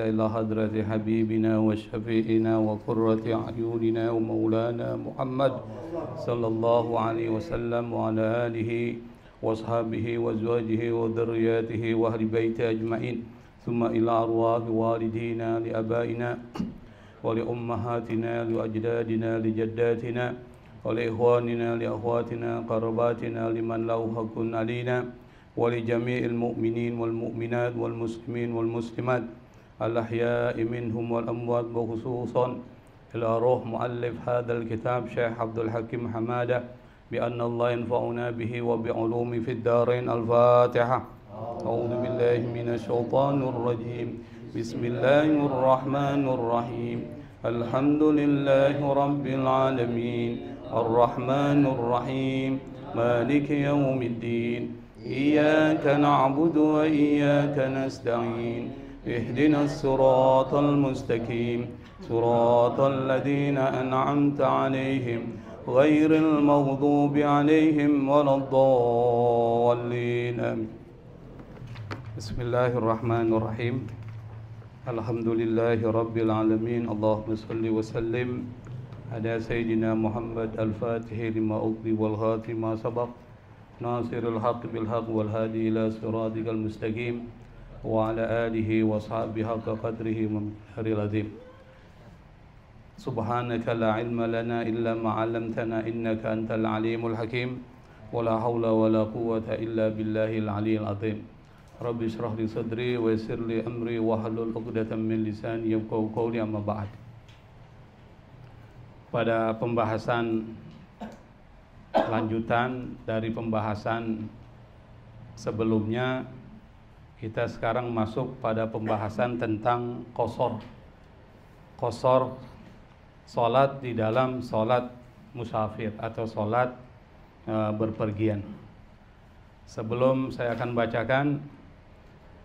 إلى حضرة حبيبنا وشفيعنا وقرة أعيننا ومولانا محمد صلى الله عليه وسلم وعلى آله وأصحابه وأزواجه وذرياته وأهل بيته أجمعين ثم إلى أرواح والدينا لآبائنا ولأمهاتنا لأجدادنا لجداتنا ولإخواننا لأخواتنا قرباتنا لمن له حق علينا ولجميع المؤمنين والمؤمنات والمسلمين والمسلمات الأحياء منهم والأموات وخصوصا إلى روح مؤلف هذا الكتاب شيخ عبد الحكيم حمادة بأن الله ينفعنا به وبعلومه في الدارين. الفاتحة. أعوذ بالله من الشيطان الرجيم. بسم الله الرحمن الرحيم. الحمد لله رب العالمين الرحمن الرحيم مالك يوم الدين إياك نعبد وإياك نستعين اهدنا الصراط المستقيم صراط الذين أنعمت عليهم غير المغضوب عليهم ولا الضالين. بسم الله الرحمن الرحيم. الحمد لله رب العالمين. اللهم صل وسلم على سيدنا محمد الفاتح لما أغلق والخاتم ما سبق ناصر الحق بالحق والهادي إلى صراطك المستقيم وعلى آله وصحبه حق قدره ومقداره العظيم. سبحانك لا علم لنا إلا ما علمتنا إنك أنت العليم الحكيم ولا حول ولا قوة إلا بالله العلي العظيم. رب اشرح لي صدري ويسر لي أمري واحلل عقدة من لساني يفقهوا قولي. أما بعد. Pada pembahasan lanjutan dari pembahasan sebelumnya, kita sekarang masuk pada pembahasan tentang qasar. Qasar, salat di dalam salat musafir atau salat berpergian. Sebelum saya akan bacakan,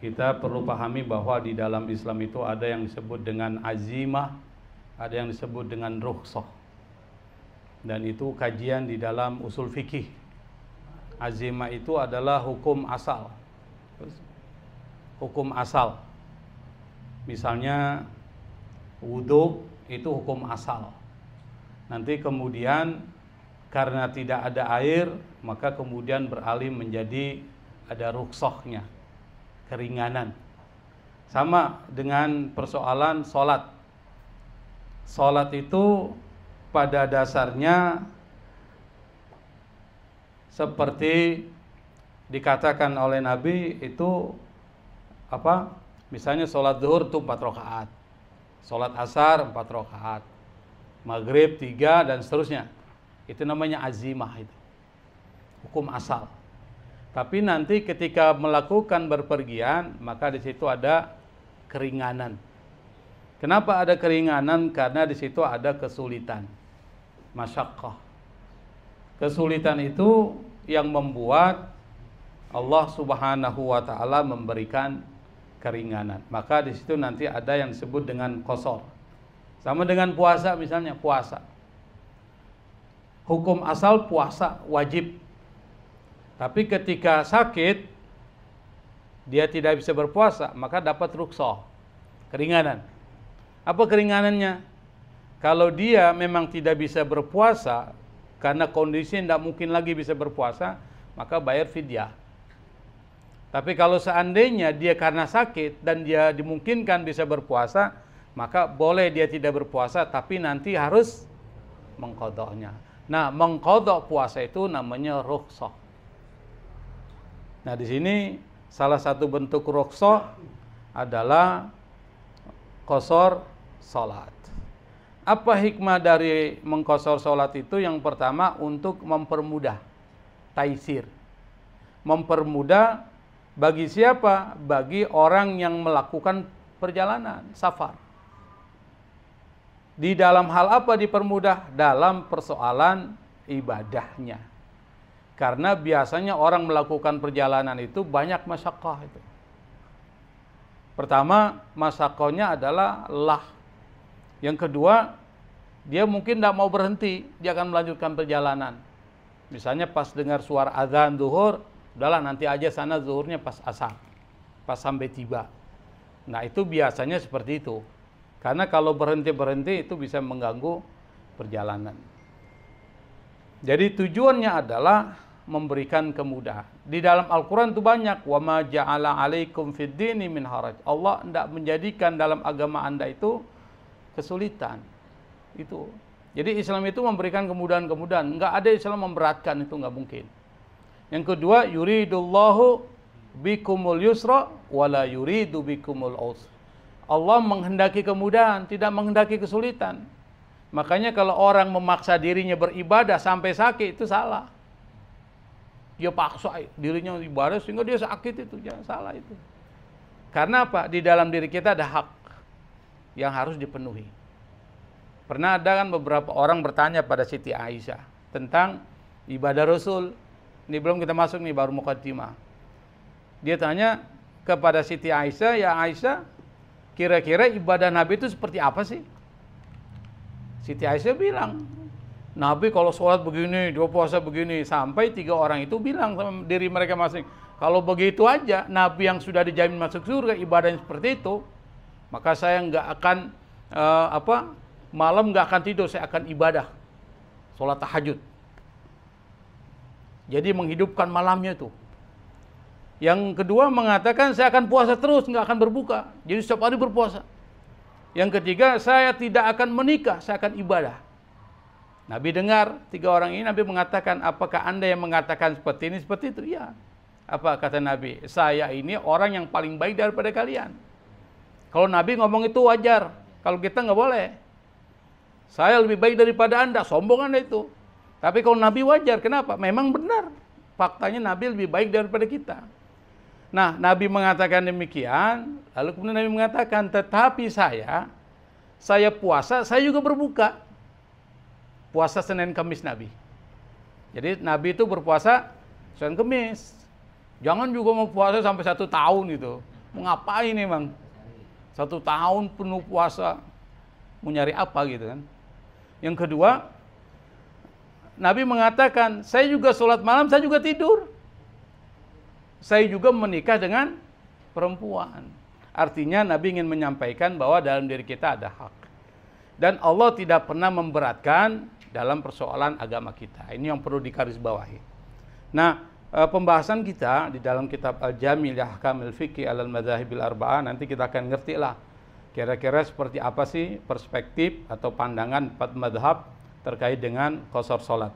kita perlu pahami bahwa di dalam Islam itu ada yang disebut dengan azimah, ada yang disebut dengan rukhsah. Dan itu kajian di dalam usul fikih. Azimah itu adalah hukum asal. Hukum asal. Misalnya wudu itu hukum asal. Nanti kemudian karena tidak ada air, maka kemudian beralih menjadi ada rukhsahnya, keringanan. Sama dengan persoalan sholat. Sholat itu pada dasarnya seperti dikatakan oleh Nabi itu apa? Misalnya sholat zuhur itu 4 rakaat, sholat asar 4 rakaat, maghrib 3 dan seterusnya. Itu namanya azimah, itu hukum asal. Tapi nanti ketika melakukan berpergian, maka di situ ada keringanan. Kenapa ada keringanan? Karena di situ ada kesulitan, masyaqqah. Kesulitan itu yang membuat Allah Subhanahu wa taala memberikan keringanan. Maka di situ nanti ada yang disebut dengan qasar. Sama dengan puasa, misalnya puasa. Hukum asal puasa wajib. Tapi ketika sakit dia tidak bisa berpuasa, maka dapat rukhsah, keringanan. Apa keringanannya? Kalau dia memang tidak bisa berpuasa karena kondisi tidak mungkin lagi bisa berpuasa, maka bayar fidyah. Tapi kalau seandainya dia karena sakit dan dia dimungkinkan bisa berpuasa, maka boleh dia tidak berpuasa, tapi nanti harus mengqadha'nya. Nah, mengqadha' puasa itu namanya rukhsah. Nah, di sini salah satu bentuk rukhsah adalah qasar salat. Apa hikmah dari mengqasar salat itu? Yang pertama, untuk mempermudah, taisir. Mempermudah bagi siapa? Bagi orang yang melakukan perjalanan, safar. Di dalam hal apa dipermudah? Dalam persoalan ibadahnya. Karena biasanya orang melakukan perjalanan itu banyak masyaqqah itu. Pertama, masyaqqahnya adalah lah. Yang kedua, dia mungkin tidak mau berhenti, dia akan melanjutkan perjalanan. Misalnya pas dengar suara azan zuhur, udahlah nanti aja sana zuhurnya pas asar, pas sampai tiba. Nah, itu biasanya seperti itu. Karena kalau berhenti-berhenti itu bisa mengganggu perjalanan. Jadi tujuannya adalah memberikan kemudahan. Di dalam Al-Quran itu banyak. Wa ma ja'ala alaikum fid dini min haraj. Allah tidak menjadikan dalam agama Anda itu kesulitan. Itu. Jadi Islam itu memberikan kemudahan-kemudahan. Enggak ada Islam memberatkan, itu enggak mungkin. Yang kedua, yuridullahu bikumul yusra wala yuridu bikumul usra. Allah menghendaki kemudahan, tidak menghendaki kesulitan. Makanya kalau orang memaksa dirinya beribadah sampai sakit, itu salah. Dia paksa dirinya ibadah sehingga dia sakit, itu jangan salah itu. Karena apa? Di dalam diri kita ada hak yang harus dipenuhi. Pernah ada kan beberapa orang bertanya pada Siti Aisyah tentang ibadah Rasul. Ini belum kita masuk nih, baru muqaddimah. Dia tanya kepada Siti Aisyah, ya Aisyah, kira-kira ibadah Nabi itu seperti apa sih? Siti Aisyah bilang, Nabi kalau sholat begini, dia puasa begini. Sampai 3 orang itu bilang sama diri mereka masing, kalau begitu aja, Nabi yang sudah dijamin masuk surga, ibadahnya seperti itu, maka saya nggak akan malam nggak akan tidur, saya akan ibadah, sholat tahajud. Jadi menghidupkan malamnya itu. Yang kedua mengatakan saya akan puasa terus, nggak akan berbuka. Jadi setiap hari berpuasa. Yang ketiga, saya tidak akan menikah, saya akan ibadah. Nabi dengar 3 orang ini, Nabi mengatakan, apakah Anda yang mengatakan seperti ini, seperti itu? Iya. Apa kata Nabi? Saya ini orang yang paling baik daripada kalian. Kalau Nabi ngomong itu wajar, kalau kita nggak boleh. Saya lebih baik daripada Anda, sombong Anda itu. Tapi kalau Nabi wajar, kenapa? Memang benar. Faktanya Nabi lebih baik daripada kita. Nah, Nabi mengatakan demikian, lalu kemudian Nabi mengatakan, tetapi saya puasa, saya juga berbuka. Puasa Senin Kamis Nabi. Jadi Nabi itu berpuasa Senin Kamis. Jangan juga mau puasa sampai 1 tahun gitu. Mau ngapain emang? 1 tahun penuh puasa. Mau nyari apa gitu kan? Yang kedua, Nabi mengatakan, saya juga sholat malam, saya juga tidur. Saya juga menikah dengan perempuan. Artinya Nabi ingin menyampaikan bahwa dalam diri kita ada hak. Dan Allah tidak pernah memberatkan dalam persoalan agama kita. Ini yang perlu digarisbawahi. Nah, pembahasan kita di dalam kitab Al-Jami' li Ahkamil Fiqh al-Madzahibil Arba'ah, nanti kita akan ngerti lah kira-kira seperti apa sih perspektif atau pandangan 4 madhab terkait dengan qashar salat.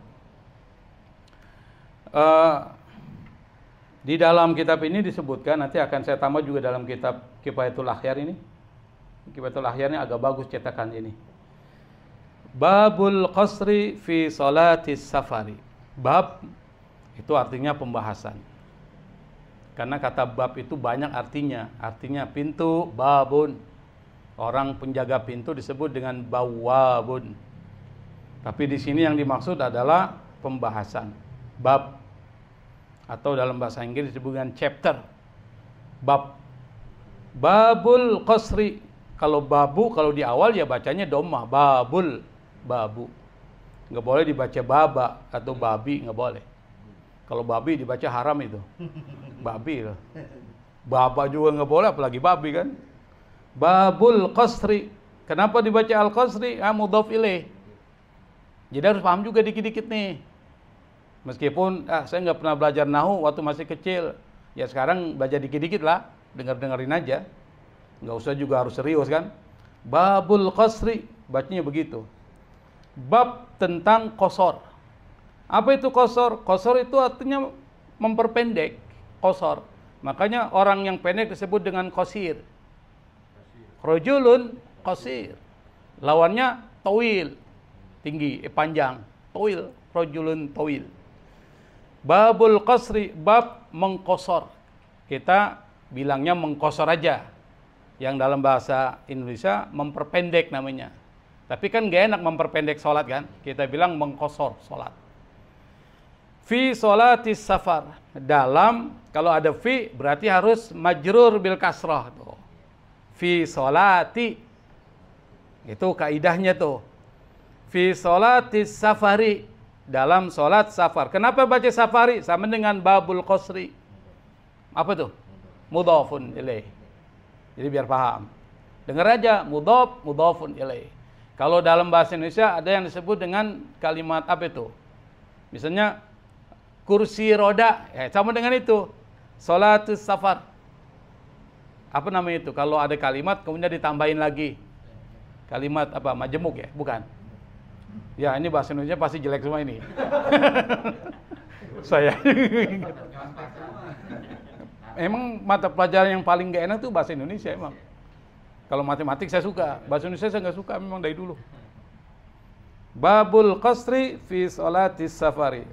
Di dalam kitab ini disebutkan, nanti akan saya tambah juga dalam kitab Kifayatul Akhyar ini. Kifayatul Akhyar ini agak bagus cetakan ini. Babul qasri fi salatis safari. Bab itu artinya pembahasan. Karena kata bab itu banyak artinya. Artinya pintu, babun. Orang penjaga pintu disebut dengan bawwabun. Tapi di sini yang dimaksud adalah pembahasan. Bab, atau dalam bahasa Inggris disebut dengan chapter. Bab. Babul qasri. Kalau babu, kalau di awal ya bacanya dhammah. Babul, babu. Nggak boleh dibaca baba atau babi, nggak boleh. Kalau babi dibaca haram itu. Babi loh. Baba juga nggak boleh, apalagi babi kan. Babul qasri. Kenapa dibaca al-qasri? Mudhaf ilaih. Jadi harus paham juga dikit-dikit nih. Meskipun saya nggak pernah belajar nahu waktu masih kecil. Ya sekarang belajar dikit-dikit lah. Dengar-dengerin aja. Nggak usah juga harus serius kan. Babul qasri. Bacanya begitu. Bab tentang qashar. Apa itu qashar? Qashar itu artinya memperpendek. Qashar. Makanya orang yang pendek disebut dengan qasir. Rajulun qasir. Lawannya tawil. Tinggi, panjang. Tawil. Rajulun tawil. Babul qasri. Bab mengqashar. Kita bilangnya mengqashar aja. Yang dalam bahasa Indonesia memperpendek namanya. Tapi kan gak enak memperpendek sholat kan. Kita bilang mengqashar sholat. Fi sholatis safar. Dalam, kalau ada fi berarti harus majrur bil kasrah tuh. Fi sholati. Itu kaidahnya tuh. Fi sholatis safari. Dalam sholat safar. Kenapa baca safari? Sama dengan babul qasri. Apa tuh? Mudhafun ilaih. Jadi biar paham. Dengar aja, mudhaf, mudhafun ilaih. Kalau dalam bahasa Indonesia ada yang disebut dengan kalimat apa itu? Misalnya kursi roda, ya sama dengan itu. Sholatus safar. Apa namanya itu? Kalau ada kalimat kemudian ditambahin lagi. Kalimat apa? Majemuk ya? Bukan. Ya, ini bahasa Indonesia pasti jelek semua ini. Saya. Emang mata pelajaran yang paling gak enak tuh bahasa Indonesia emang. Kalau matematik saya suka, bahasa Indonesia saya nggak suka memang dari dulu. Babul qasri fi sholatis safari.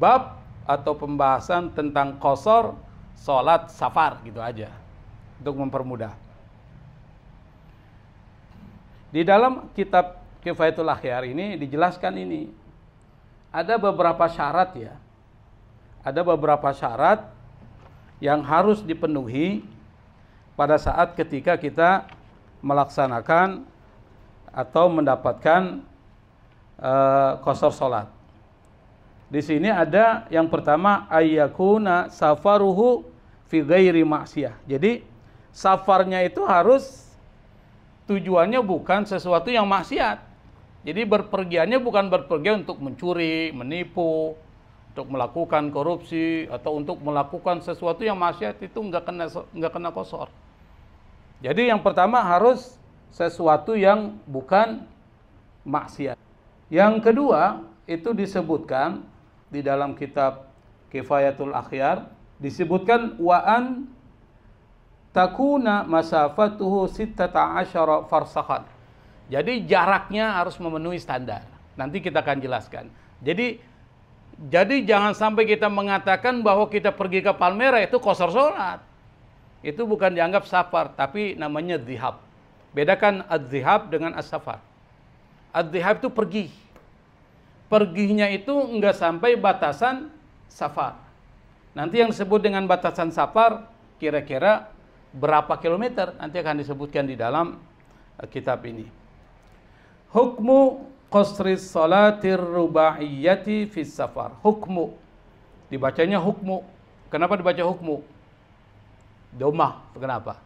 Bab atau pembahasan tentang qasar sholat safar gitu aja. Untuk mempermudah. Di dalam kitab Kifayatul Akhyar ini dijelaskan ini. Ada beberapa syarat ya. Ada beberapa syarat yang harus dipenuhi pada saat ketika kita melaksanakan atau mendapatkan qasar salat. Di sini ada yang pertama ayyakuna safaruhu fi ghairi ma'siyah. Jadi safarnya itu harus tujuannya bukan sesuatu yang maksiat. Jadi berpergiannya bukan berpergian untuk mencuri, menipu, untuk melakukan korupsi atau untuk melakukan sesuatu yang maksiat, itu nggak kena qasar. Jadi yang pertama harus sesuatu yang bukan maksiat. Yang kedua itu disebutkan di dalam kitab Kifayatul Akhyar, disebutkan wa'an takuna masafatuhu 16 farsakhan. Jadi jaraknya harus memenuhi standar. Nanti kita akan jelaskan. Jadi jangan sampai kita mengatakan bahwa kita pergi ke Palmera itu qasar salat. Itu bukan dianggap safar, tapi namanya dhihab. Bedakan ad-dhihab dengan as-safar. Ad-dhihab itu pergi. Perginya itu enggak sampai batasan safar. Nanti yang disebut dengan batasan safar kira-kira berapa kilometer nanti akan disebutkan di dalam kitab ini. Hukmu qasris salatir rubaiyati fis safar. Hukmu. Dibacanya hukmu. Kenapa dibaca hukmu? Domah, kenapa?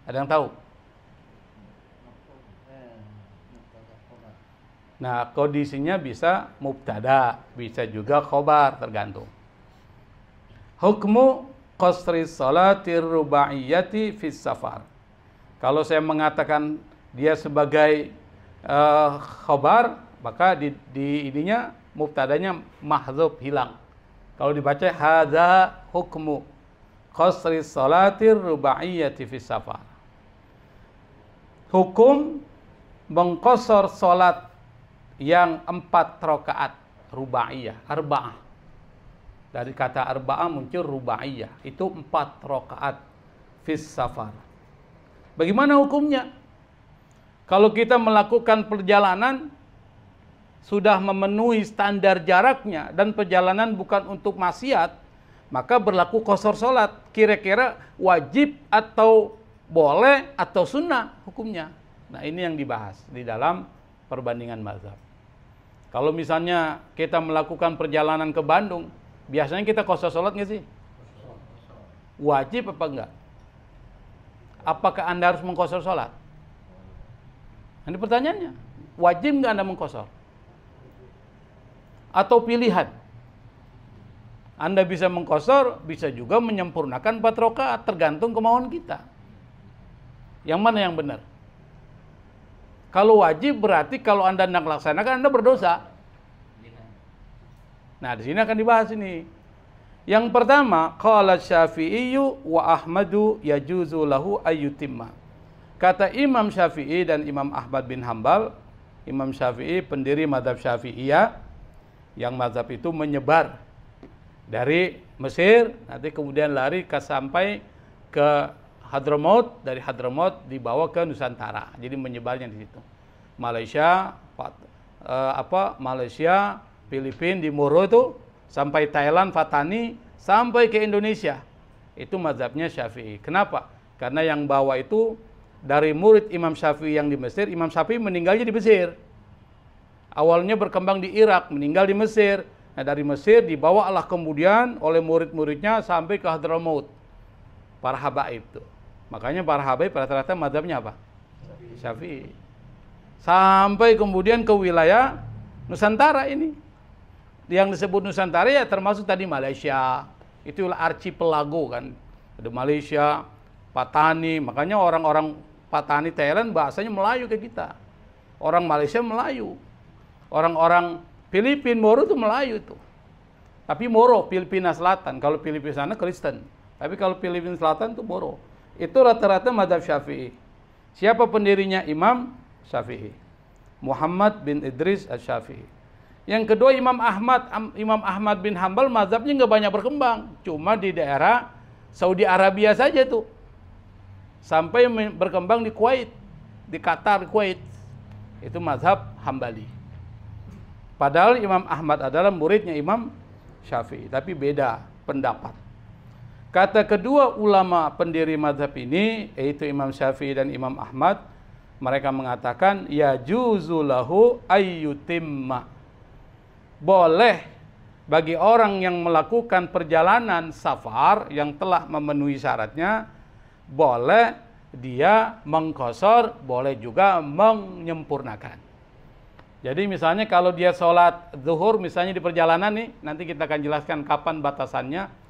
Ada yang tahu? Nah, kondisinya bisa mubtada, bisa juga khobar, tergantung. Hukmu qasris salatir rubaiyati fis safar. Kalau saya mengatakan dia sebagai khobar, maka di ininya mubtadanya mahdzuf, hilang. Kalau dibaca hadza hukmu qasri salatir rubaiyati fis safar. Hukum mengqasar salat yang 4 rakaat rubaiyah, arba'ah. Dari kata arba'ah muncul rubaiyah, itu 4 rakaat fis safar. Bagaimana hukumnya? Kalau kita melakukan perjalanan sudah memenuhi standar jaraknya dan perjalanan bukan untuk maksiat, maka berlaku qasar salat. Kira-kira wajib atau boleh atau sunnah hukumnya. Nah, ini yang dibahas di dalam perbandingan mazhab. Kalau misalnya kita melakukan perjalanan ke Bandung, biasanya kita qasar salat nggak sih? Wajib apa enggak? Apakah Anda harus mengqasar salat? Ini pertanyaannya. Wajib nggak Anda mengqasar? Atau pilihan? Anda bisa mengqasar, bisa juga menyempurnakan 4 rakaat, tergantung kemauan kita. Yang mana yang benar? Kalau wajib berarti kalau Anda tidak melaksanakan Anda berdosa. Nah, di sini akan dibahas ini. Yang pertama, qala Syafi'iyyu wa Ahmadu yajuzu lahu ayyutimma. Kata Imam Syafi'i dan Imam Ahmad bin Hambal, Imam Syafi'i pendiri mazhab Syafi'iyah, yang mazhab itu menyebar dari Mesir, nanti kemudian lari sampai ke Hadramaut, dari Hadramaut dibawa ke Nusantara. Jadi menyebarnya di situ. Malaysia, Malaysia, Filipina di Moro itu, sampai Thailand, Fatani, sampai ke Indonesia. Itu mazhabnya Syafi'i. Kenapa? Karena yang bawa itu dari murid Imam Syafi'i yang di Mesir. Imam Syafi'i meninggalnya di Mesir. Awalnya berkembang di Irak, meninggal di Mesir. Nah, dari Mesir dibawalah kemudian oleh murid-muridnya sampai ke Hadramaut. Para habaib itu. Makanya para habaib rata-rata mazhabnya apa? Syafi'i. Sampai kemudian ke wilayah Nusantara ini. Yang disebut Nusantara ya termasuk tadi Malaysia. Itulah archipelago kan. Ada Malaysia, Patani. Makanya orang-orang Patani Thailand bahasanya Melayu ke kita. Orang Malaysia Melayu. Orang-orang Filipina Moro itu Melayu itu. Tapi Moro, Filipina Selatan. Kalau Filipina sana Kristen. Tapi kalau Filipina Selatan itu Moro. Itu rata-rata mazhab Syafi'i. Siapa pendirinya? Imam Syafi'i. Muhammad bin Idris Asy-Syafi'i. Yang kedua Imam Ahmad. Imam Ahmad bin Hambal mazhabnya nggak banyak berkembang. Cuma di daerah Saudi Arabia saja tuh. Sampai berkembang di Kuwait. Di Qatar, Kuwait. Itu mazhab Hambali. Padahal Imam Ahmad adalah muridnya Imam Syafi'i. Tapi beda pendapat. Kata kedua ulama pendiri mazhab ini, yaitu Imam Syafi'i dan Imam Ahmad, mereka mengatakan ya juzulahu ayyutimma. Boleh bagi orang yang melakukan perjalanan safar yang telah memenuhi syaratnya, boleh dia mengqashar, boleh juga menyempurnakan. Jadi misalnya kalau dia sholat zuhur misalnya di perjalanan nih, nanti kita akan jelaskan kapan batasannya.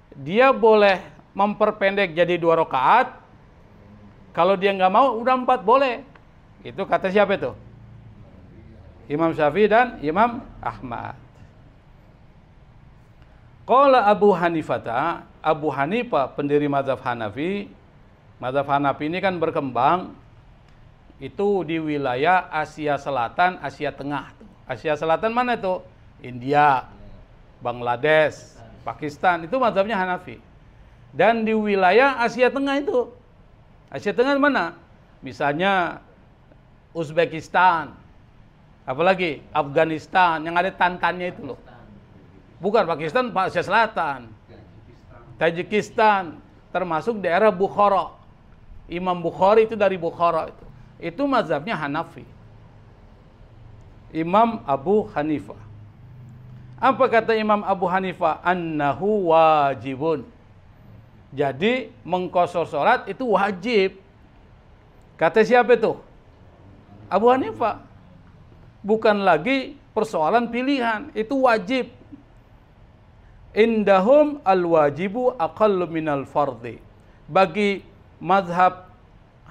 Dia boleh memperpendek jadi 2 rakaat. Kalau dia nggak mau, udah 4 boleh. Itu kata siapa itu? Imam Syafi'i dan Imam Ahmad. Qala Abu Hanifah, Abu Hanifah pendiri mazhab Hanafi. Mazhab Hanafi ini kan berkembang itu di wilayah Asia Selatan, Asia Tengah. Asia Selatan mana itu? India, Bangladesh, Pakistan, itu mazhabnya Hanafi. Dan di wilayah Asia Tengah itu. Asia Tengah mana? Misalnya Uzbekistan. Apalagi Afghanistan yang ada tantannya itu loh. Bukan Pakistan, Asia Selatan. Tajikistan, termasuk daerah Bukhara. Imam Bukhari itu dari Bukhara itu. Itu mazhabnya Hanafi. Imam Abu Hanifah. Apa kata Imam Abu Hanifah? Annahu wajibun. Jadi mengqashar salat itu wajib. Kata siapa itu? Abu Hanifah. Bukan lagi persoalan pilihan, itu wajib. Indahum al-wajibu aqallu minal fardhi. Bagi mazhab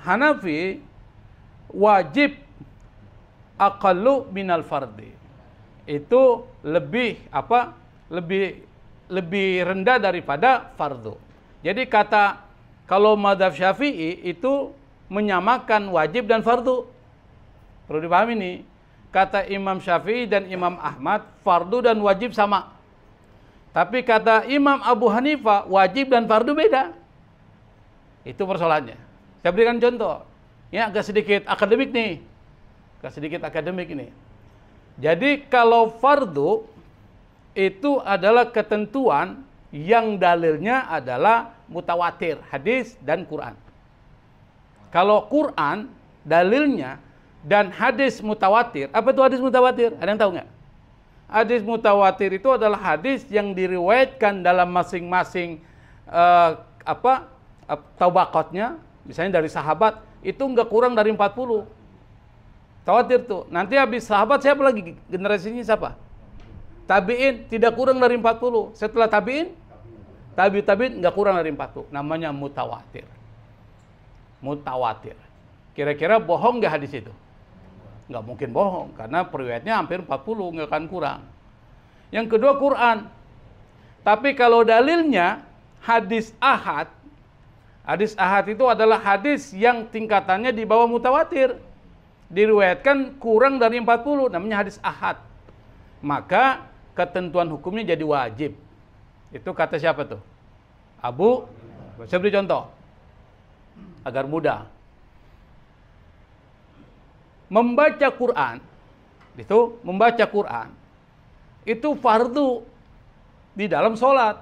Hanafi, wajib aqallu minal fardhi. Itu lebih apa? Lebih rendah daripada fardu. Jadi kata kalau mazhab Syafi'i itu menyamakan wajib dan fardu. Perlu dipahami nih. Kata Imam Syafi'i dan Imam Ahmad, fardu dan wajib sama. Tapi kata Imam Abu Hanifah, wajib dan fardu beda. Itu persoalannya. Saya berikan contoh. Ya agak sedikit akademik nih. Agak sedikit akademik ini. Jadi kalau fardu itu adalah ketentuan yang dalilnya adalah mutawatir, hadis dan Quran. Kalau Quran dalilnya dan hadis mutawatir, apa itu hadis mutawatir? Ada yang tahu nggak? Hadis mutawatir itu adalah hadis yang diriwayatkan dalam masing-masing tabaqatnya, misalnya dari sahabat itu nggak kurang dari 40. Tawatir tuh. Nanti habis sahabat siapa lagi generasinya siapa? Tabi'in tidak kurang dari 40. Setelah tabi'in, tabi'in nggak kurang dari 40. Namanya mutawatir. Mutawatir. Kira-kira bohong nggak hadis itu? Nggak mungkin bohong karena periwayatnya hampir 40, nggak akan kurang. Yang kedua Quran. Tapi kalau dalilnya hadis ahad. Hadis ahad itu adalah hadis yang tingkatannya di bawah mutawatir. Diriwayatkan kurang dari 40, namanya hadis ahad. Maka ketentuan hukumnya jadi wajib. Itu kata siapa tuh? Saya beri contoh agar mudah. Membaca Quran itu fardu di dalam sholat,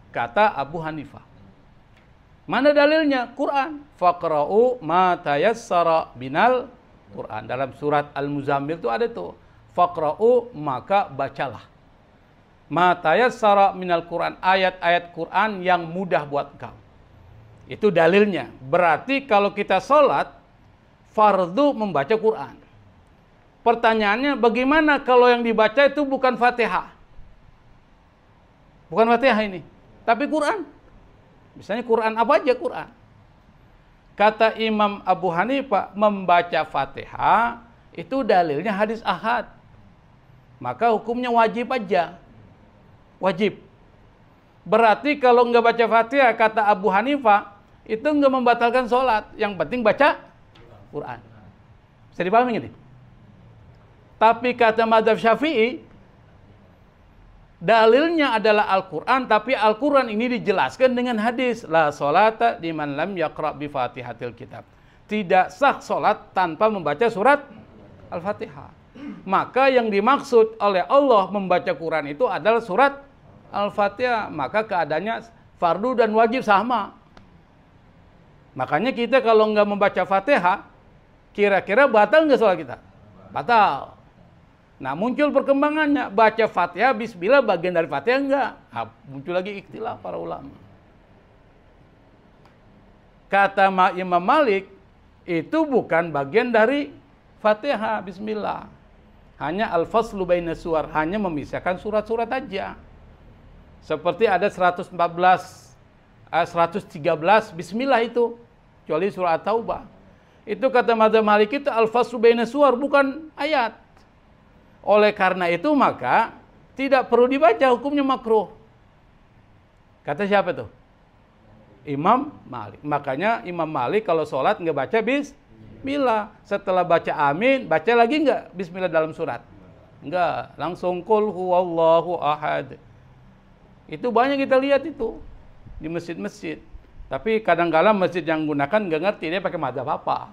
kata Abu Hanifah. Mana dalilnya? Quran. Faqra'u ma tayassara binal Quran. Dalam surat Al-Muzammil itu ada tuh. Faqra'u, maka bacalah. Ma tayassara minal Quran. Ayat-ayat Quran yang mudah buat engkau. Itu dalilnya. Berarti kalau kita sholat, fardu membaca Quran. Pertanyaannya, bagaimana kalau yang dibaca itu bukan Fatihah? Bukan Fatihah ini, tapi Quran. Misalnya Quran apa aja Quran. Kata Imam Abu Hanifah, membaca Fatihah itu dalilnya hadis ahad. Maka hukumnya wajib aja. Wajib. Berarti kalau nggak baca Fatihah, kata Abu Hanifah, itu nggak membatalkan sholat. Yang penting baca Quran. Bisa dipahami ini? Tapi kata mazhab Syafi'i, dalilnya adalah Al-Quran, tapi Al-Quran ini dijelaskan dengan hadis. La sholata liman lam yaqra' bi fatihatil kitab. Tidak sah sholat tanpa membaca surat Al-Fatihah. Maka yang dimaksud oleh Allah membaca Quran itu adalah surat Al-Fatihah. Maka keadaannya fardu dan wajib sama. Makanya kita kalau nggak membaca Fatihah, kira-kira batal nggak sholat kita? Batal. Nah, muncul perkembangannya, baca Fatihah, Bismillah bagian dari Fatihah enggak? Nah, muncul lagi ikhtilaf para ulama. Kata Imam Malik, itu bukan bagian dari Fatihah, Bismillah. Hanya al-faslu baina suwar, hanya memisahkan surat-surat aja. Seperti ada 113 Bismillah itu, kecuali surat At-Taubah. Itu kata mazhab Malik itu al-faslu baina suwar, bukan ayat. Oleh karena itu maka tidak perlu dibaca, hukumnya makruh. Kata siapa tuh? Imam Malik. Makanya Imam Malik kalau sholat nggak baca Bismillah. Setelah baca amin, baca lagi nggak Bismillah dalam surat? Nggak, langsung qul huwallahu ahad. Itu banyak kita lihat itu di masjid-masjid. Tapi kadang-kadang masjid yang gunakan nggak ngerti dia pakai mazhab apa.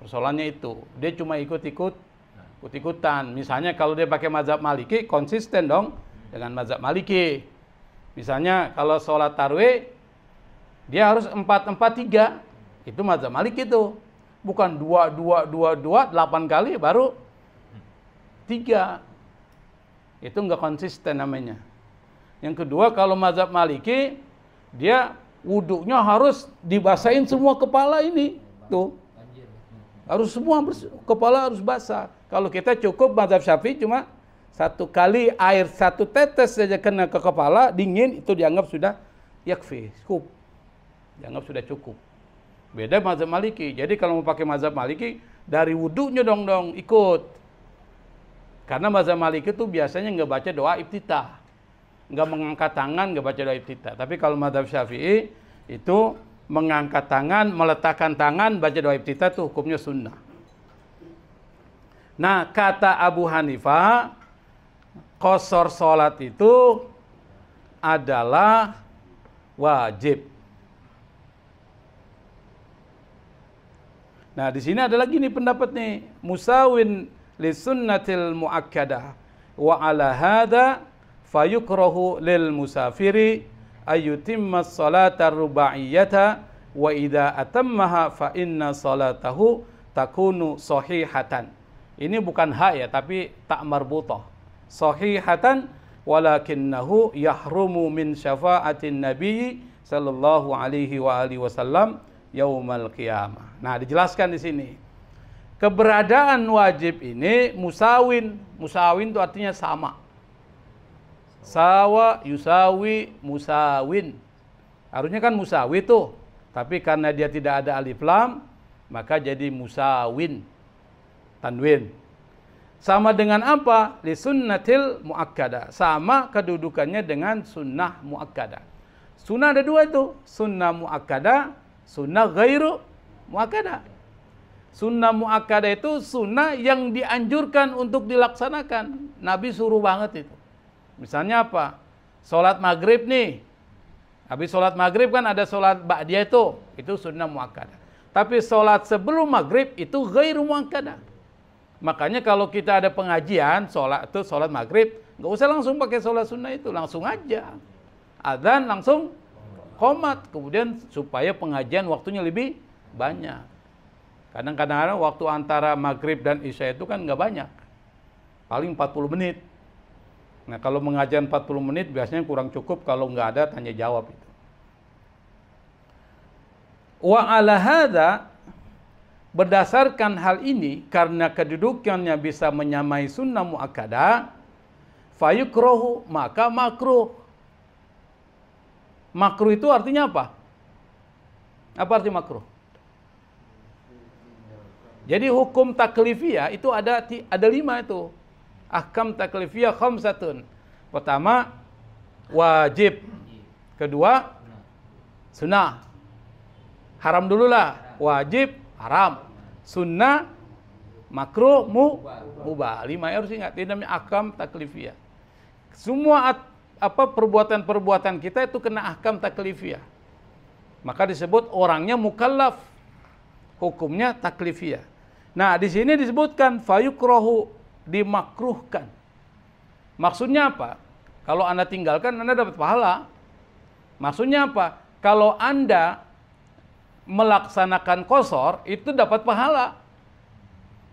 Persoalannya itu, dia cuma ikut-ikutan. Misalnya kalau dia pakai mazhab Maliki, konsisten dong dengan mazhab Maliki. Misalnya kalau sholat tarawih, dia harus 4-4-3. Itu mazhab Maliki itu. Bukan 2-2-2-2, 8 kali baru 3. Itu enggak konsisten namanya. Yang kedua, kalau mazhab Maliki, dia wuduknya harus dibasahin semua kepala ini. Tuh. Harus semua kepala harus basah. Kalau kita cukup mazhab Syafi'i cuma 1 kali air 1 tetes saja kena ke kepala dingin, itu dianggap sudah yakfi, cukup. Dianggap sudah cukup. Beda mazhab Maliki. Jadi kalau mau pakai mazhab Maliki, dari wudunya dong ikut. Karena mazhab Maliki itu biasanya nggak baca doa iftitah, nggak mengangkat tangan, nggak baca doa iftitah. Tapi kalau mazhab Syafi'i itu mengangkat tangan, meletakkan tangan, baca doa iftitah itu hukumnya sunnah. Nah, kata Abu Hanifah, qashar sholat itu adalah wajib. Nah, di sini ada lagi nih pendapat nih, musawin li sunnatil muakkadah wa ala hadza fayukrahu lil musafiri ayyutimma salata rubaiyata wa idza atammaha fa inna salatahu takunu sahihatan. Ini bukan ha ya, tapi tak marbutah. Sahihatan walakinnahu yahrumu min syafa'atin nabi sallallahu alaihi wa alihi wasallam yaumal qiyamah. Nah, dijelaskan di sini. Keberadaan wajib ini musawin. Musawin itu artinya sama. Sawa, yusawi, musawin. Harusnya kan musawi tuh. Tapi karena dia tidak ada alif lam, maka jadi musawin. Tanwin. Sama dengan apa? Li sunnatil muakkadah. Sama kedudukannya dengan sunnah muakkadah. Sunnah ada 2 itu. Sunnah muakkadah, sunnah ghairu muakkadah. Sunnah muakkadah itu sunnah yang dianjurkan untuk dilaksanakan. Nabi suruh banget itu. Misalnya apa? Sholat maghrib nih. Habis sholat maghrib kan ada sholat ba'diyah itu. Itu sunnah muakkadah. Tapi sholat sebelum maghrib itu ghairu muakkadah. Makanya kalau kita ada pengajian, sholat maghrib, nggak usah langsung pakai sholat sunnah itu. Langsung aja. Adzan langsung qomat. Kemudian supaya pengajian waktunya lebih banyak. Kadang-kadang waktu antara maghrib dan isya itu kan nggak banyak. Paling 40 menit. Nah, kalau mengajian 40 menit biasanya kurang cukup kalau nggak ada tanya jawab itu. Wa ala hadza, berdasarkan hal ini, karena kedudukannya bisa menyamai sunnah muakkadah, fayukrohu, maka makruh. Makruh itu artinya apa? Apa arti makruh? Jadi hukum taklifiyah itu ada 5 itu. Ahkam taklifiyah khamsatun. Pertama, wajib. Kedua, sunnah. Haram dululah. Wajib, haram. Sunnah, makruh, mubah. 5 harus ingat. Ini namanya ahkam taklifiyah. Semua perbuatan-perbuatan kita itu kena ahkam taklifiyah. Maka disebut orangnya mukallaf. Hukumnya taklifiyah. Nah, di sini disebutkan fayukrohu, dimakruhkan. Maksudnya apa? Kalau Anda tinggalkan, Anda dapat pahala. Maksudnya apa? Kalau Anda melaksanakan qashar, itu dapat pahala.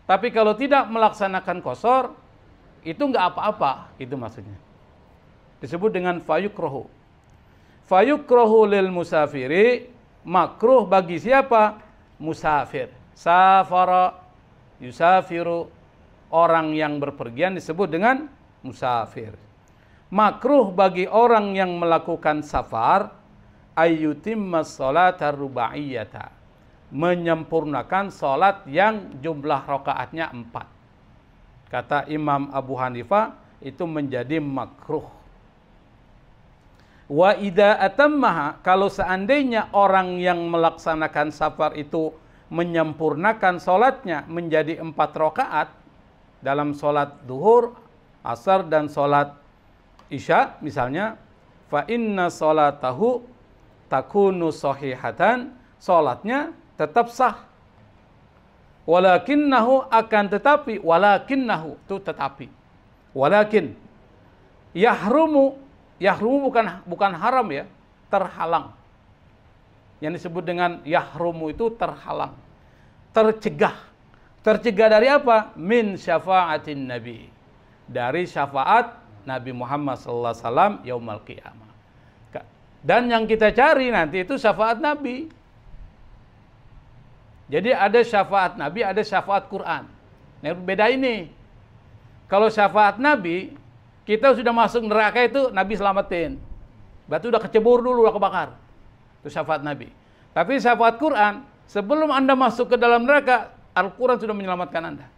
Tapi kalau tidak melaksanakan qashar, itu nggak apa-apa. Itu maksudnya. Disebut dengan fayukrohu. Fayukrohu lil musafiri, makruh bagi siapa? Musafir. Safara, yusafiru, orang yang berpergian disebut dengan musafir. Makruh bagi orang yang melakukan safar, ayyutimmas sholata rubaiyata, menyempurnakan salat yang jumlah rakaatnya 4. Kata Imam Abu Hanifah, itu menjadi makruh. Wa idza atammaha, kalau seandainya orang yang melaksanakan safar itu menyempurnakan salatnya menjadi 4 rakaat dalam salat duhur, asar dan salat isya misalnya, fa inna salatahu takunu sahihatan, salatnya tetap sah. Walakinnahu, akan tetapi, walakinnahu itu tetapi. Walakin yahrumu, yahrumu bukan haram ya, terhalang. Yang disebut dengan yahrumu itu terhalang, tercegah. Tercegah dari apa? Min syafaatin Nabi, dari syafaat Nabi Muhammad sallallahu alaihi wasallam yaumul qiyamah. Dan yang kita cari nanti itu syafaat Nabi. Jadi ada syafaat Nabi, ada syafaat Quran. Nah, beda ini. Kalau syafaat Nabi, kita sudah masuk neraka itu Nabi selamatin. Berarti udah kecebur dulu, udah kebakar. Itu syafaat Nabi. Tapi syafaat Quran, sebelum Anda masuk ke dalam neraka, Al-Quran sudah menyelamatkan Anda.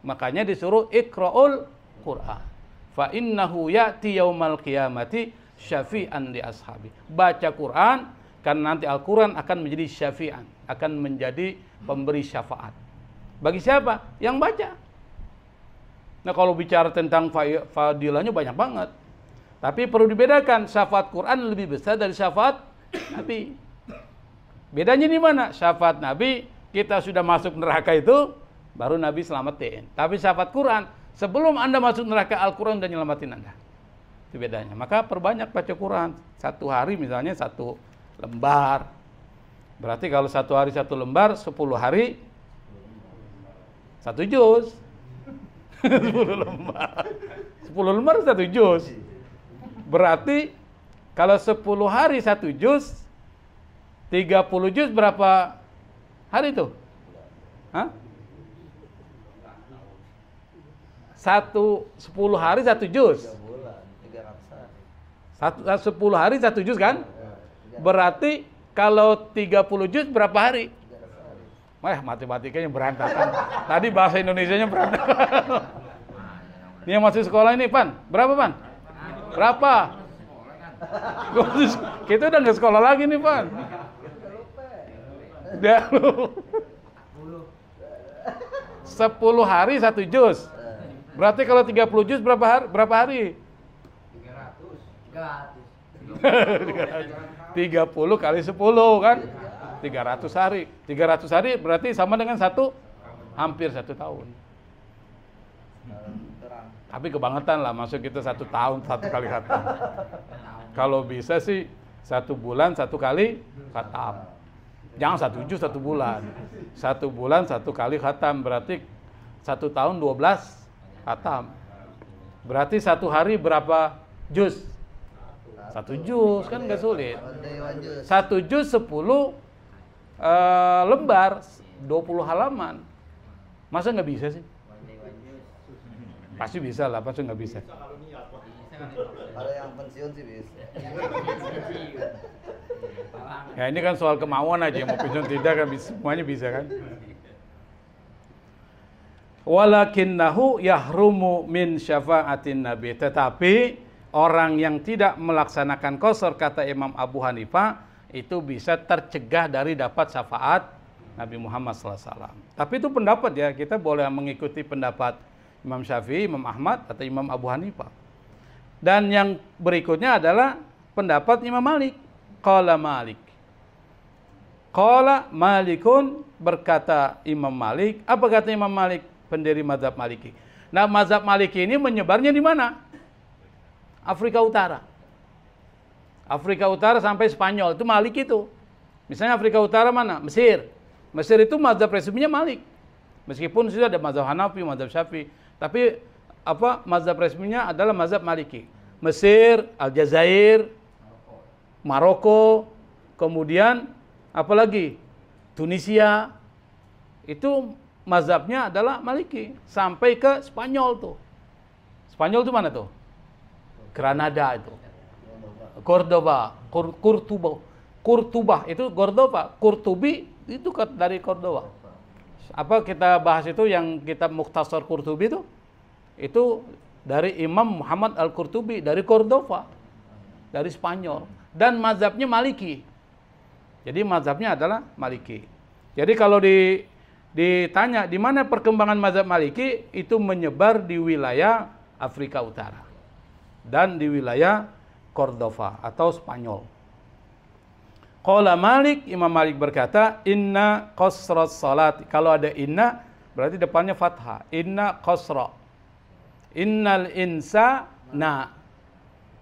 Makanya disuruh iqra'ul Quran. Fa innahu ya'ti yaumal qiyamati syafi'an li ashabi. Baca Quran, karena nanti Al-Quran akan menjadi syafi'an, akan menjadi pemberi syafaat. Bagi siapa? Yang baca. Nah, kalau bicara tentang fadilahnya banyak banget. Tapi perlu dibedakan, syafaat Quran lebih besar dari syafaat Nabi. Bedanya di mana? Syafaat Nabi, kita sudah masuk neraka itu, baru Nabi selamatin. Tapi syafaat Quran, sebelum Anda masuk neraka, Al-Quran sudah nyelamatin Anda. Itu bedanya. Maka perbanyak baca Quran. 1 hari misalnya 1 lembar. Berarti kalau 1 hari 1 lembar, 10 hari 1 juz. 10 lembar. 10 lembar 1 juz. Berarti kalau 10 hari 1 juz, 30 juz berapa hari itu? Hah? 10 hari 1 juz. 10 hari 1 juz kan? Berarti kalau 30 juz berapa hari? Wah, matematikanya berantakan. Tadi bahasa Indonesianya berantakan. Ini yang masih sekolah ini, Pan. Berapa, Pan? Berapa? Kita udah nggak sekolah lagi nih, Pan. Udah. 10 hari 1 juz. Berarti kalau 30 juz berapa hari? 30 kali 10 kan? 300 hari. 300 hari berarti sama dengan hampir 1 tahun. Tapi kebangetan lah, masuk kita 1 tahun 1 kali khatam. Kalau bisa sih 1 bulan 1 kali khatam. Jangan 1 juz 1 bulan. 1 bulan 1 kali khatam, berarti 1 tahun 12 khatam. Berarti 1 hari berapa juz? 1 juz, kan nggak sulit. 1 juz 10 lembar 20 halaman. Masa nggak bisa sih? Pasti bisa lah, pasti nggak bisa. Ada yang pensiun sih bisa. Ya ini kan soal kemauan aja, mau pensiun tidak kan semuanya bisa kan. Walakinnahu yahrumu min syafa'atin nabi. Tetapi orang yang tidak melaksanakan qasar, kata Imam Abu Hanifah, itu bisa tercegah dari dapat syafaat Nabi Muhammad SAW. Tapi itu pendapat ya, kita boleh mengikuti pendapat Imam Syafi'i, Imam Ahmad, atau Imam Abu Hanifah. Dan yang berikutnya adalah pendapat Imam Malik. Qala Malik. Qala Malikun, berkata Imam Malik. Apa kata Imam Malik, pendiri mazhab Maliki? Nah, mazhab Maliki ini menyebarnya di mana? Afrika Utara. Afrika Utara sampai Spanyol, itu Malik itu. Misalnya Afrika Utara mana? Mesir. Mesir itu mazhab resminya Malik. Meskipun sudah ada mazhab Hanafi, mazhab Syafi'i, tapi mazhab resminya adalah mazhab Maliki. Mesir, Aljazair, Maroko, kemudian apalagi Tunisia, itu mazhabnya adalah Maliki. Sampai ke Spanyol tuh. Spanyol itu mana tuh? Granada itu. Cordoba, Kurtuba itu Cordoba, Kurtubi itu dari Cordoba. Apa kita bahas itu yang kitab Mukhtasar Qurtubi itu dari Imam Muhammad Al-Qurtubi dari Cordoba, dari Spanyol, dan mazhabnya Maliki. Jadi mazhabnya adalah Maliki. Jadi kalau ditanya di mana perkembangan mazhab Maliki, itu menyebar di wilayah Afrika Utara dan di wilayah Cordoba atau Spanyol. Qala Malik, Imam Malik berkata, inna qasras salat. Kalau ada inna berarti depannya fathah. Inna qasra. Innal insana.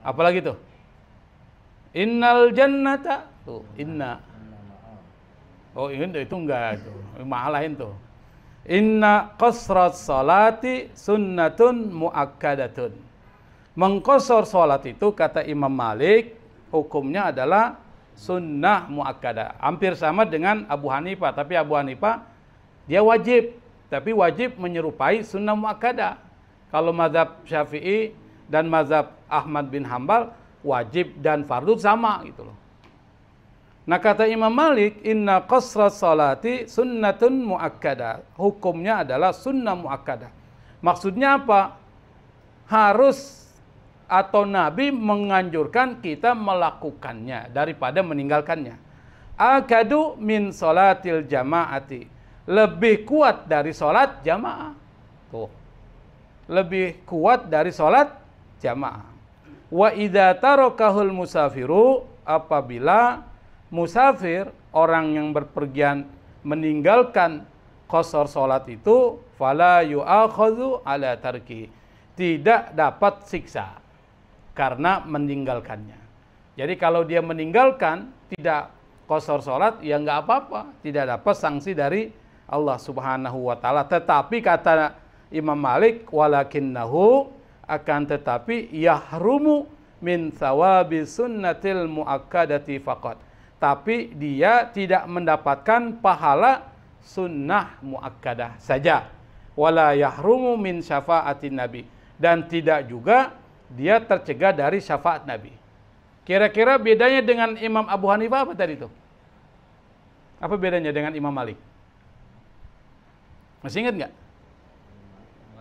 Apalagi tuh? Innal jannata. Tuh, inna. Oh, itu enggak itu. Mahalahin tuh. Inna qasras salati sunnatun muakkadatun. Mengqasar salat itu, kata Imam Malik, hukumnya adalah sunnah muakkadah. Hampir sama dengan Abu Hanifah, tapi Abu Hanifah dia wajib, tapi wajib menyerupai sunnah muakkadah. Kalau mazhab Syafi'i dan mazhab Ahmad bin Hambal, wajib dan fardu sama gitu loh. Nah, kata Imam Malik, inna qasras salati sunnatun muakkadah. Hukumnya adalah sunnah muakkadah. Maksudnya apa? Harus atau Nabi menganjurkan kita melakukannya daripada meninggalkannya. Akadu min salatil jamaati. Lebih kuat dari salat jamaah. Tuh. Lebih kuat dari salat jamaah. Wa idza tarakahul musafiru, apabila musafir, orang yang berpergian, meninggalkan qasar salat itu, fala yu'akhadhu ala tarki. Tidak dapat siksa karena meninggalkannya. Jadi kalau dia meninggalkan tidak qasar salat, ya nggak apa-apa, tidak dapat sanksi dari Allah Subhanahu wa taala. Tetapi kata Imam Malik, walakinnahu, akan tetapi yahrumu min thawabi sunnatil muakkadati faqat. Tapi dia tidak mendapatkan pahala sunnah muakkadah saja. Wala yahrumu min syafaatin nabi, dan tidak juga dia tercegah dari syafaat Nabi. Kira-kira bedanya dengan Imam Abu Hanifah apa tadi itu? Apa bedanya dengan Imam Malik? Masih ingat nggak?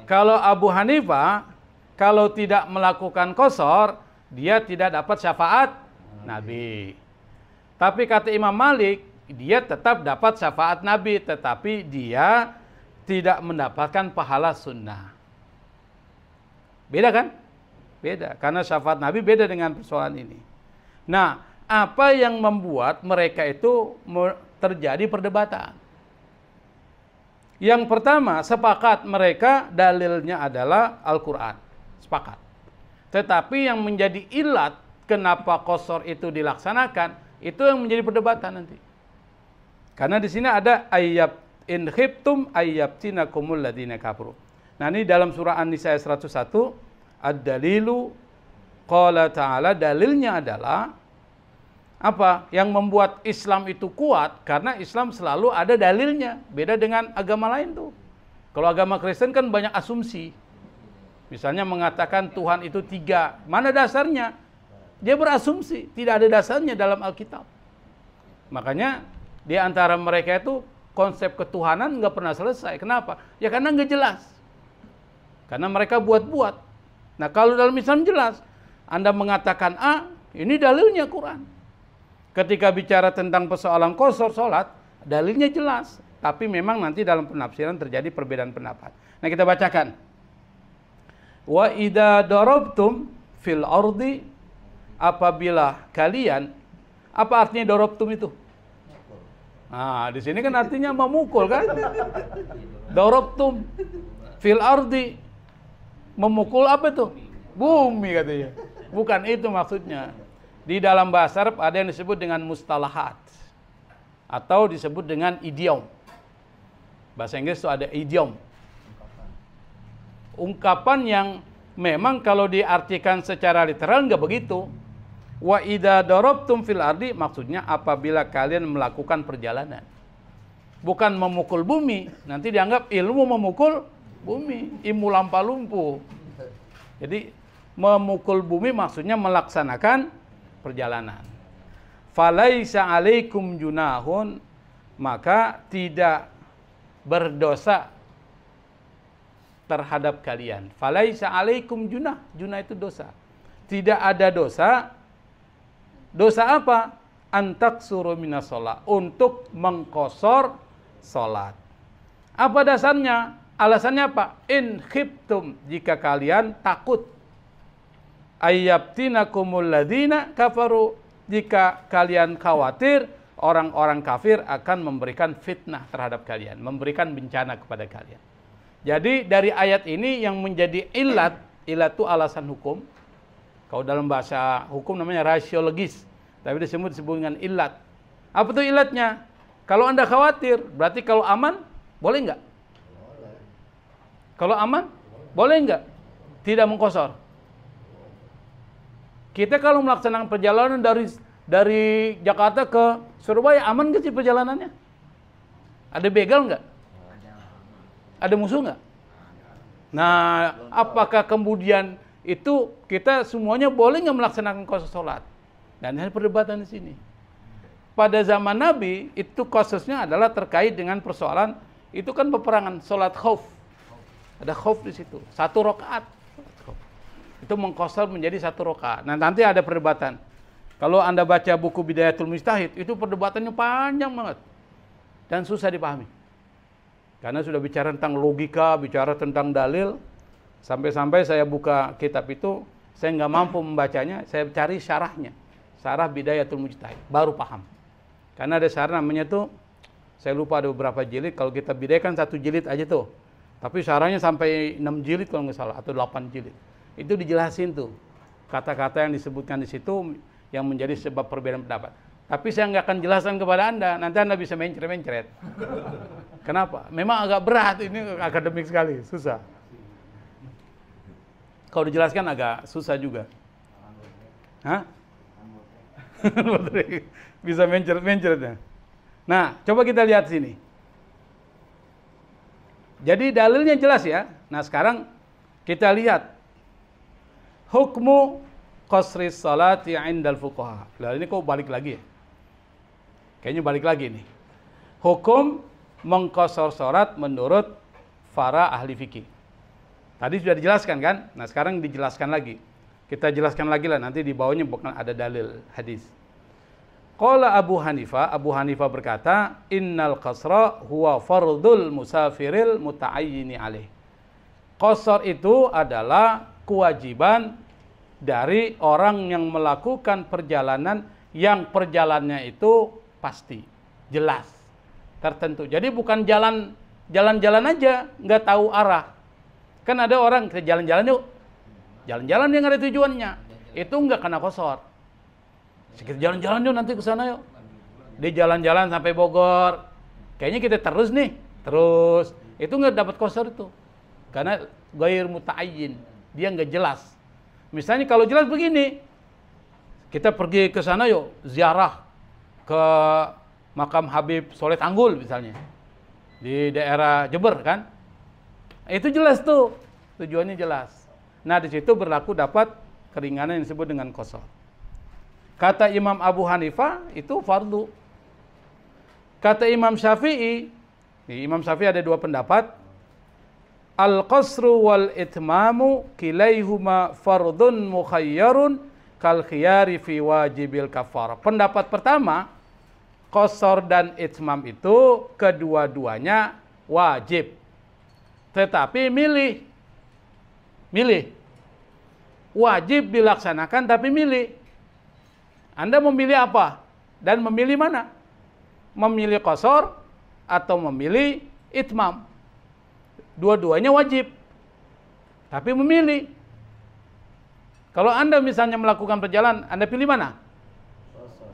Kalau Abu Hanifah, kalau tidak melakukan qasar, dia tidak dapat syafaat Nabi. Tapi kata Imam Malik, dia tetap dapat syafaat Nabi, tetapi dia tidak mendapatkan pahala sunnah. Beda kan? Beda, karena syafaat Nabi beda dengan persoalan ini. Nah, apa yang membuat mereka itu terjadi perdebatan? Yang pertama, sepakat mereka dalilnya adalah Al-Quran. Sepakat. Tetapi yang menjadi ilat kenapa qasar itu dilaksanakan, itu yang menjadi perdebatan nanti. Karena di sini ada ayyab in khiftum ayyabtinakumul ladina kafaru. Nah, ini dalam surah An-Nisa 101, ad-dalilu qala ta'ala, dalilnya adalah Apa yang membuat Islam itu kuat? Karena Islam selalu ada dalilnya. Beda dengan agama lain tuh. Kalau agama Kristen kan banyak asumsi. Misalnya mengatakan Tuhan itu 3. Mana dasarnya? Dia berasumsi. Tidak ada dasarnya dalam Alkitab. Makanya di antara mereka itu konsep ketuhanan nggak pernah selesai. Kenapa? Ya karena nggak jelas. Karena mereka buat-buat. Nah kalau dalam Islam jelas. Anda mengatakan A, ini dalilnya Quran. Ketika bicara tentang persoalan qasar salat, dalilnya jelas. Tapi memang nanti dalam penafsiran terjadi perbedaan pendapat. Nah kita bacakan. Wa idza darabtum fil ardi, apabila kalian, apa artinya darabtum itu? Nah, di sini kan artinya memukul kan? Darabtum fil ardi, memukul apa itu? Bumi katanya. Bukan itu maksudnya. Di dalam bahasa Arab ada yang disebut dengan mustalahat atau disebut dengan idiom. Bahasa Inggris itu ada idiom. Ungkapan yang memang kalau diartikan secara literal enggak begitu. Wa idza darabtum fil ardi, maksudnya apabila kalian melakukan perjalanan. Bukan memukul bumi, nanti dianggap ilmu memukul bumi, ilmu lampa lumpuh. Jadi memukul bumi maksudnya melaksanakan perjalanan. Falaisa alaikum junahun, maka tidak berdosa terhadap kalian. Falaisa alaikum junah, junah itu dosa. Tidak ada dosa. Dosa apa? Antaksuru minas sholat, untuk mengkosor sholat. Apa dasarnya? Alasannya apa? In khiftum, jika kalian takut. Ayyabtinakumul ladina kafaru, jika kalian khawatir orang-orang kafir akan memberikan fitnah terhadap kalian, memberikan bencana kepada kalian. Jadi dari ayat ini yang menjadi ilat itu alasan hukum. Kalau dalam bahasa hukum namanya rasiologis, tapi disebut dengan ilat. Apa itu ilatnya? Kalau Anda khawatir, berarti kalau aman boleh enggak? Kalau aman boleh enggak? Tidak mengkosor. Kita kalau melaksanakan perjalanan dari Jakarta ke Surabaya, aman nggak sih perjalanannya? Ada begal nggak? Ada musuh nggak? Nah, apakah kemudian itu kita semuanya boleh nggak melaksanakan qasas sholat? Dan ada perdebatan di sini. Pada zaman Nabi itu kasusnya adalah terkait dengan persoalan itu kan peperangan sholat khauf. Ada khauf di situ, 1 rakaat. Itu mengqasar menjadi 1 rakaat. Nah, nanti ada perdebatan. Kalau Anda baca buku Bidayatul Mujtahid, itu perdebatannya panjang banget dan susah dipahami. Karena sudah bicara tentang logika, bicara tentang dalil, sampai-sampai saya buka kitab itu, saya nggak mampu membacanya, saya cari syarahnya. Syarah Bidayatul Mujtahid, baru paham. Karena ada syarah namanya tuh, saya lupa ada beberapa jilid, kalau kita bidaykan 1 jilid aja tuh. Tapi syarahnya sampai 6 jilid kalau nggak salah, atau 8 jilid. Itu dijelasin tuh kata-kata yang disebutkan di situ yang menjadi sebab perbedaan pendapat. Tapi saya nggak akan jelaskan kepada Anda, nanti Anda bisa mencret-mencret. Kenapa? Memang agak berat, ini akademik sekali, susah. Kalau dijelaskan agak susah juga. Hah? Bisa mencret-mencretnya. Nah, coba kita lihat sini. Jadi dalilnya jelas ya. Nah, sekarang kita lihat hukmu qasri salati indal fuqaha. Lah ini kok balik lagi ya? Kayaknya balik lagi nih. Hukum mengqasar salat menurut para ahli fikih. Tadi sudah dijelaskan kan? Nah, sekarang dijelaskan lagi. Kita jelaskan lagi lah, nanti di bawahnya bukan ada dalil hadis. Qala Abu Hanifah berkata, innal qasra huwa fardul musafiril muta'ayyini alaih. Qasar itu adalah kewajiban dari orang yang melakukan perjalanan yang perjalanannya itu pasti, jelas, tertentu. Jadi bukan jalan-jalan aja, nggak tahu arah. Kan ada orang ke jalan-jalan yuk, jalan-jalan yang ada tujuannya, itu nggak kena qasar. Kita jalan-jalan yuk nanti ke sana yuk. Dia jalan-jalan sampai Bogor, kayaknya kita terus nih, terus itu nggak dapat qasar itu, karena ghair muta'ayyin, dia nggak jelas. Misalnya kalau jelas begini, Kita pergi ke sana yuk, ziarah ke makam Habib Soleh Tanggul misalnya. Di daerah Jember kan. Itu jelas tuh, tujuannya jelas. Nah, di situ berlaku dapat keringanan yang disebut dengan qasar. Kata Imam Abu Hanifah itu fardu. Kata Imam Syafi'i, Imam Syafi'i ada dua pendapat. Al-qasru wal itmamu kilaihuma fardun mukhayyarun kal khiyari fi wajibil kafarah. Pendapat pertama, qasar dan itmam itu kedua-duanya wajib. Tetapi milih. Wajib dilaksanakan tapi milih. Anda memilih apa? Dan memilih mana? Memilih qasar atau memilih itmam. Dua-duanya wajib. Tapi memilih. Kalau Anda misalnya melakukan perjalanan, Anda pilih mana?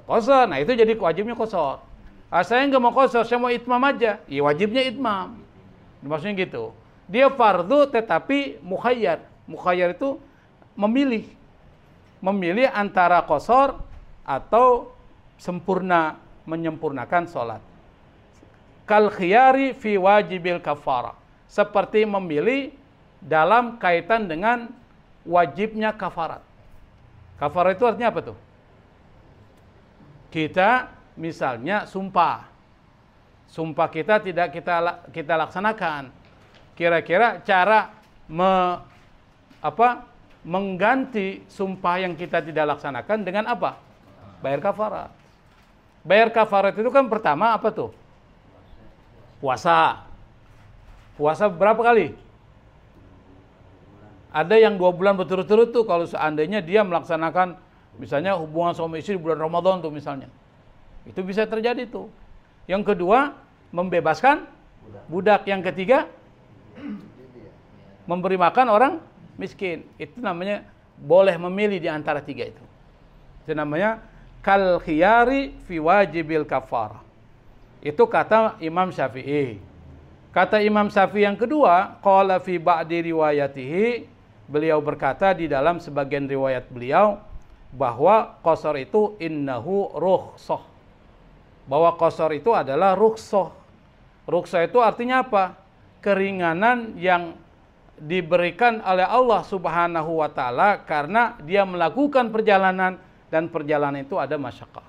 Qasar. Nah, itu jadi wajibnya qasar. Saya nggak mau qasar, saya mau itmam aja. Ya wajibnya itmam. Maksudnya gitu. Dia fardu tetapi mukhayyar. Mukhayyar itu memilih. Memilih antara qasar atau sempurna, menyempurnakan sholat. Kal khiyari fi wajibil kafarah. Seperti memilih dalam kaitan dengan wajibnya kafarat. Kafarat itu artinya apa tuh? Kita misalnya sumpah. Sumpah kita tidak kita laksanakan. Kira-kira cara mengganti sumpah yang kita tidak laksanakan dengan apa? Bayar kafarat. Bayar kafarat itu kan pertama apa tuh? Puasa. Puasa berapa kali? Ada yang 2 bulan berturut-turut tuh kalau seandainya dia melaksanakan misalnya hubungan suami istri bulan Ramadan tuh misalnya. Itu bisa terjadi tuh. Yang kedua, membebaskan budak. Yang ketiga, memberi makan orang miskin. Itu namanya boleh memilih di antara 3 itu. Itu namanya kal khiyari fi wajibil kafarah. Itu kata Imam Syafi'i. Kata Imam Syafi'i yang kedua, qala fi ba'di riwayatihi, beliau berkata di dalam sebagian riwayat beliau bahwa qasar itu innahu rukhsah. Bahwa qasar itu adalah rukhsah. Rukhsah itu artinya apa? Keringanan yang diberikan oleh Allah Subhanahu wa taala karena dia melakukan perjalanan dan perjalanan itu ada masyaqqah.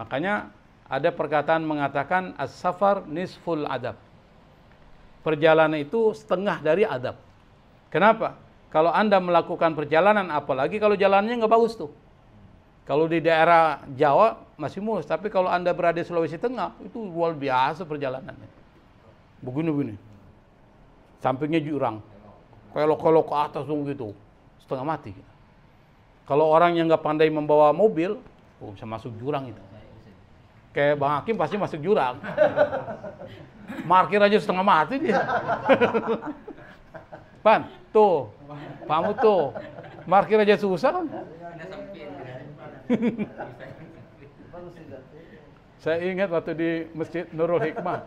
Makanya ada perkataan mengatakan as-safar nisful adab. Perjalanan itu setengah dari adab. Kenapa? Kalau Anda melakukan perjalanan, apalagi kalau jalannya nggak bagus tuh. Kalau di daerah Jawa masih mulus, tapi kalau Anda berada di Sulawesi Tengah, itu luar biasa perjalanannya. Begini-begini. Sampingnya jurang. Kelok-kelok ke atas gitu. Setengah mati. Kalau orang yang nggak pandai membawa mobil, bisa masuk jurang itu. Kayak Bang Hakim pasti masuk jurang. Markir aja setengah mati dia. Pan, tuh. Kamu tuh. Markir aja susah kan? Saya ingat waktu di Masjid Nurul Hikmah.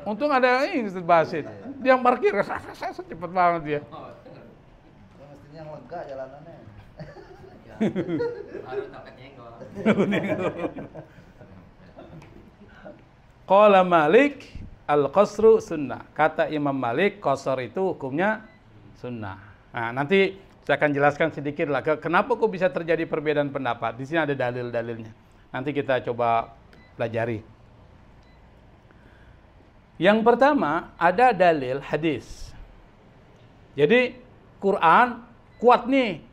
Untung ada ini basit. Dia parkir cepet banget dia. Mestinya lega jalanannya. Baru dapat nyenggol. Qala Malik al-qasru sunnah. Kata Imam Malik, qasar itu hukumnya sunnah. Nah, nanti saya akan jelaskan sedikit lah kenapa kok bisa terjadi perbedaan pendapat. Di sini ada dalil-dalilnya. Nanti kita coba pelajari. Yang pertama, ada dalil hadis. Jadi Quran kuat nih.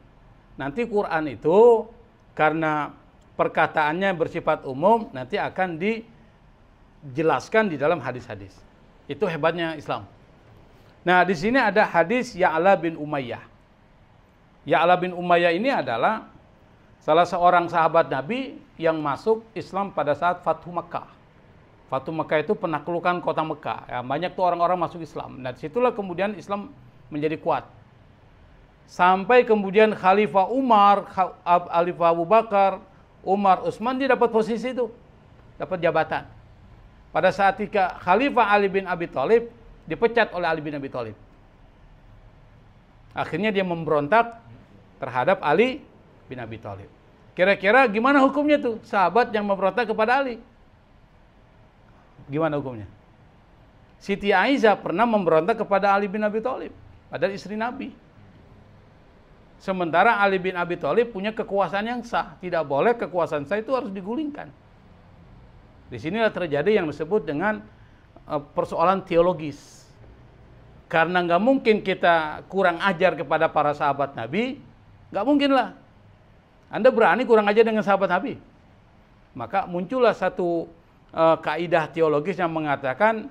Nanti Quran itu karena perkataannya bersifat umum, nanti akan dijelaskan di dalam hadis-hadis. Itu hebatnya Islam. Nah, di sini ada hadis Ya'la bin Umayyah. Ya'la bin Umayyah ini adalah salah seorang sahabat Nabi yang masuk Islam pada saat Fathu Makkah. Fathu Makkah itu penaklukan kota Mekah. Ya, banyak tuh orang-orang masuk Islam. Nah, disitulah kemudian Islam menjadi kuat. Sampai kemudian Khalifah Umar, Khalifah Abu Bakar, Umar, Utsman, dia dapat posisi itu. Dapat jabatan. Pada saat Khalifah Ali bin Abi Thalib dipecat oleh Ali bin Abi Thalib. Akhirnya dia memberontak terhadap Ali bin Abi Thalib. Kira-kira gimana hukumnya tuh? Sahabat yang memberontak kepada Ali. Gimana hukumnya? Siti Aisyah pernah memberontak kepada Ali bin Abi Thalib, padahal istri Nabi. Sementara Ali bin Abi Thalib punya kekuasaan yang sah. Tidak boleh kekuasaan sah itu harus digulingkan. Di sinilah terjadi yang disebut dengan persoalan teologis. Karena nggak mungkin kita kurang ajar kepada para sahabat Nabi, nggak mungkin lah. Anda berani kurang ajar dengan sahabat Nabi? Maka muncullah satu kaidah teologis yang mengatakan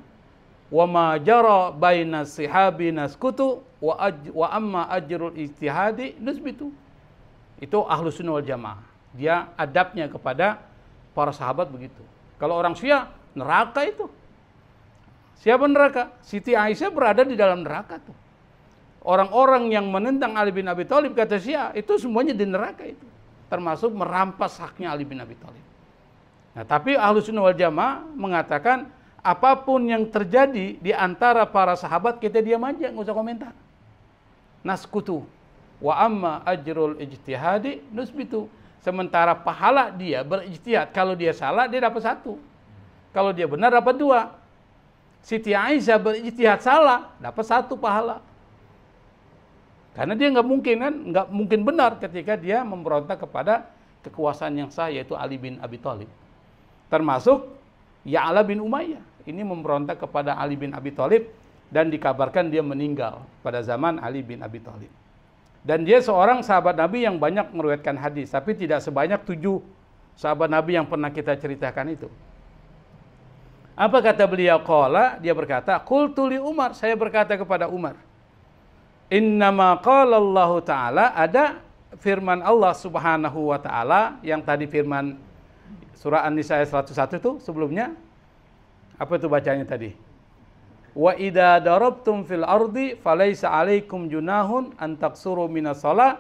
wa ma jara baina sihabi naskutu wa amma ajrul ijtihadi nusbitu. Itu Ahlus Sunnah wal Jamaah. Dia adabnya kepada para sahabat begitu. Kalau orang Syiah neraka itu. Siapa neraka? Siti Aisyah berada di dalam neraka tuh. Orang-orang yang menentang Ali bin Abi Thalib kata Syiah itu semuanya di neraka itu. Termasuk merampas haknya Ali bin Abi Thalib. Nah, tapi Ahlus Sunnah wal Jamaah mengatakan apapun yang terjadi di antara para sahabat kita diam aja, nggak usah komentar. Naskutu wa amma ajrul ijtihadi nusbitu. Sementara pahala dia berijtihad, kalau dia salah dia dapat 1. Kalau dia benar dapat 2. Siti Aisyah berijtihad salah, dapat 1 pahala. Karena dia nggak mungkin benar ketika dia memberontak kepada kekuasaan yang sah, yaitu Ali bin Abi Thalib. Termasuk Ya'la bin Umayyah. Ini memberontak kepada Ali bin Abi Thalib dan dikabarkan dia meninggal pada zaman Ali bin Abi Thalib. Dan dia seorang sahabat Nabi yang banyak meriwayatkan hadis, tapi tidak sebanyak 7 sahabat Nabi yang pernah kita ceritakan itu. Apa kata beliau? Qala, dia berkata, qultu li Umar, saya berkata kepada Umar. Innama qala Allah Ta'ala, ada firman Allah Subhanahu wa Ta'ala yang tadi firman surah An-Nisa ayat 101 itu sebelumnya. Apa itu bacanya tadi? Wa idza darabtum fil ardi falaysa 'alaikum junahun an taqsuru minas shalah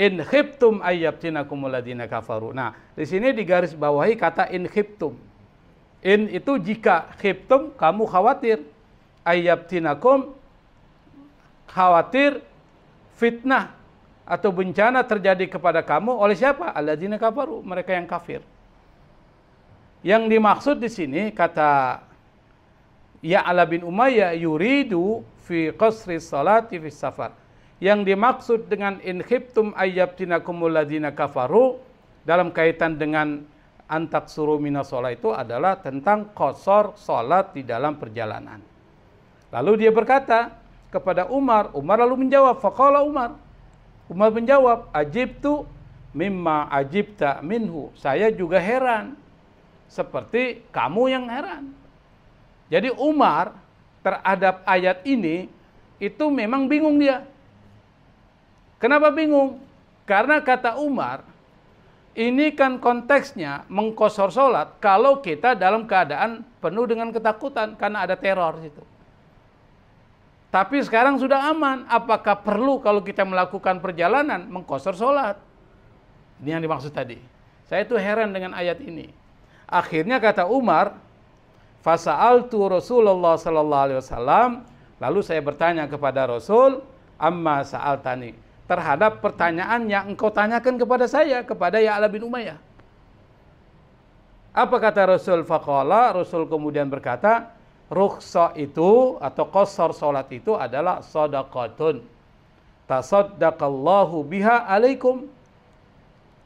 in khiftum ayyabtinakumul ladina kafaru. Nah, di sini digaris bawahi kata in khiftum. In itu jika, khiftum kamu khawatir, ayyabtinakum khawatir fitnah atau bencana terjadi kepada kamu oleh siapa? Alladzina kafaru, mereka yang kafir. Yang dimaksud di sini kata Ya'la bin Umayyah yuridu fi qasri salati fi safar. Yang dimaksud dengan in khiftum ayyabtinakumul ladzina kafaru dalam kaitan dengan antak suruh minas sholat itu adalah tentang qasar salat di dalam perjalanan. Lalu dia berkata kepada Umar, Umar lalu menjawab, faqala Umar menjawab, ajibtu mimma ajibta minhu. Saya juga heran seperti kamu yang heran. Jadi Umar terhadap ayat ini itu memang bingung dia. Kenapa bingung? Karena kata Umar, ini kan konteksnya mengqasar sholat kalau kita dalam keadaan penuh dengan ketakutan karena ada teror situ. Tapi sekarang sudah aman. Apakah perlu kalau kita melakukan perjalanan mengqasar sholat? Ini yang dimaksud tadi. Saya itu heran dengan ayat ini. Akhirnya kata Umar, fasa'altu Rasulullah sallallahu alaihi wasallam, lalu saya bertanya kepada Rasul, amma sa'altani, terhadap pertanyaan yang engkau tanyakan kepada saya, kepada Ya'la bin Umayyah. Apa kata Rasul? Faqala, Rasul kemudian berkata, rukhsah itu atau qasar salat itu adalah shadaqatun tasaddaqallahu biha alaikum.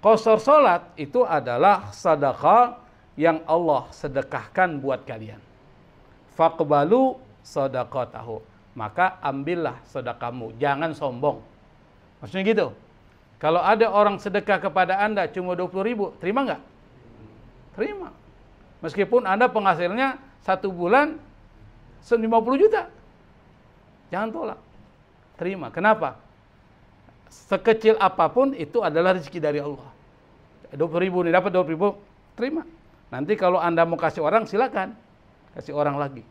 Qasar salat itu adalah sedekah yang Allah sedekahkan buat kalian. Faqbalu shadaqatahu, maka ambillah sedekahmu, jangan sombong. Maksudnya gitu. Kalau ada orang sedekah kepada Anda cuma 20.000, terima nggak? Terima. Meskipun Anda penghasilnya 1 bulan 50 juta. Jangan tolak. Terima. Kenapa? Sekecil apapun itu adalah rezeki dari Allah. 20.000 nih, dapat 20.000, terima. Nanti kalau Anda mau kasih orang, silakan. Kasih orang lagi.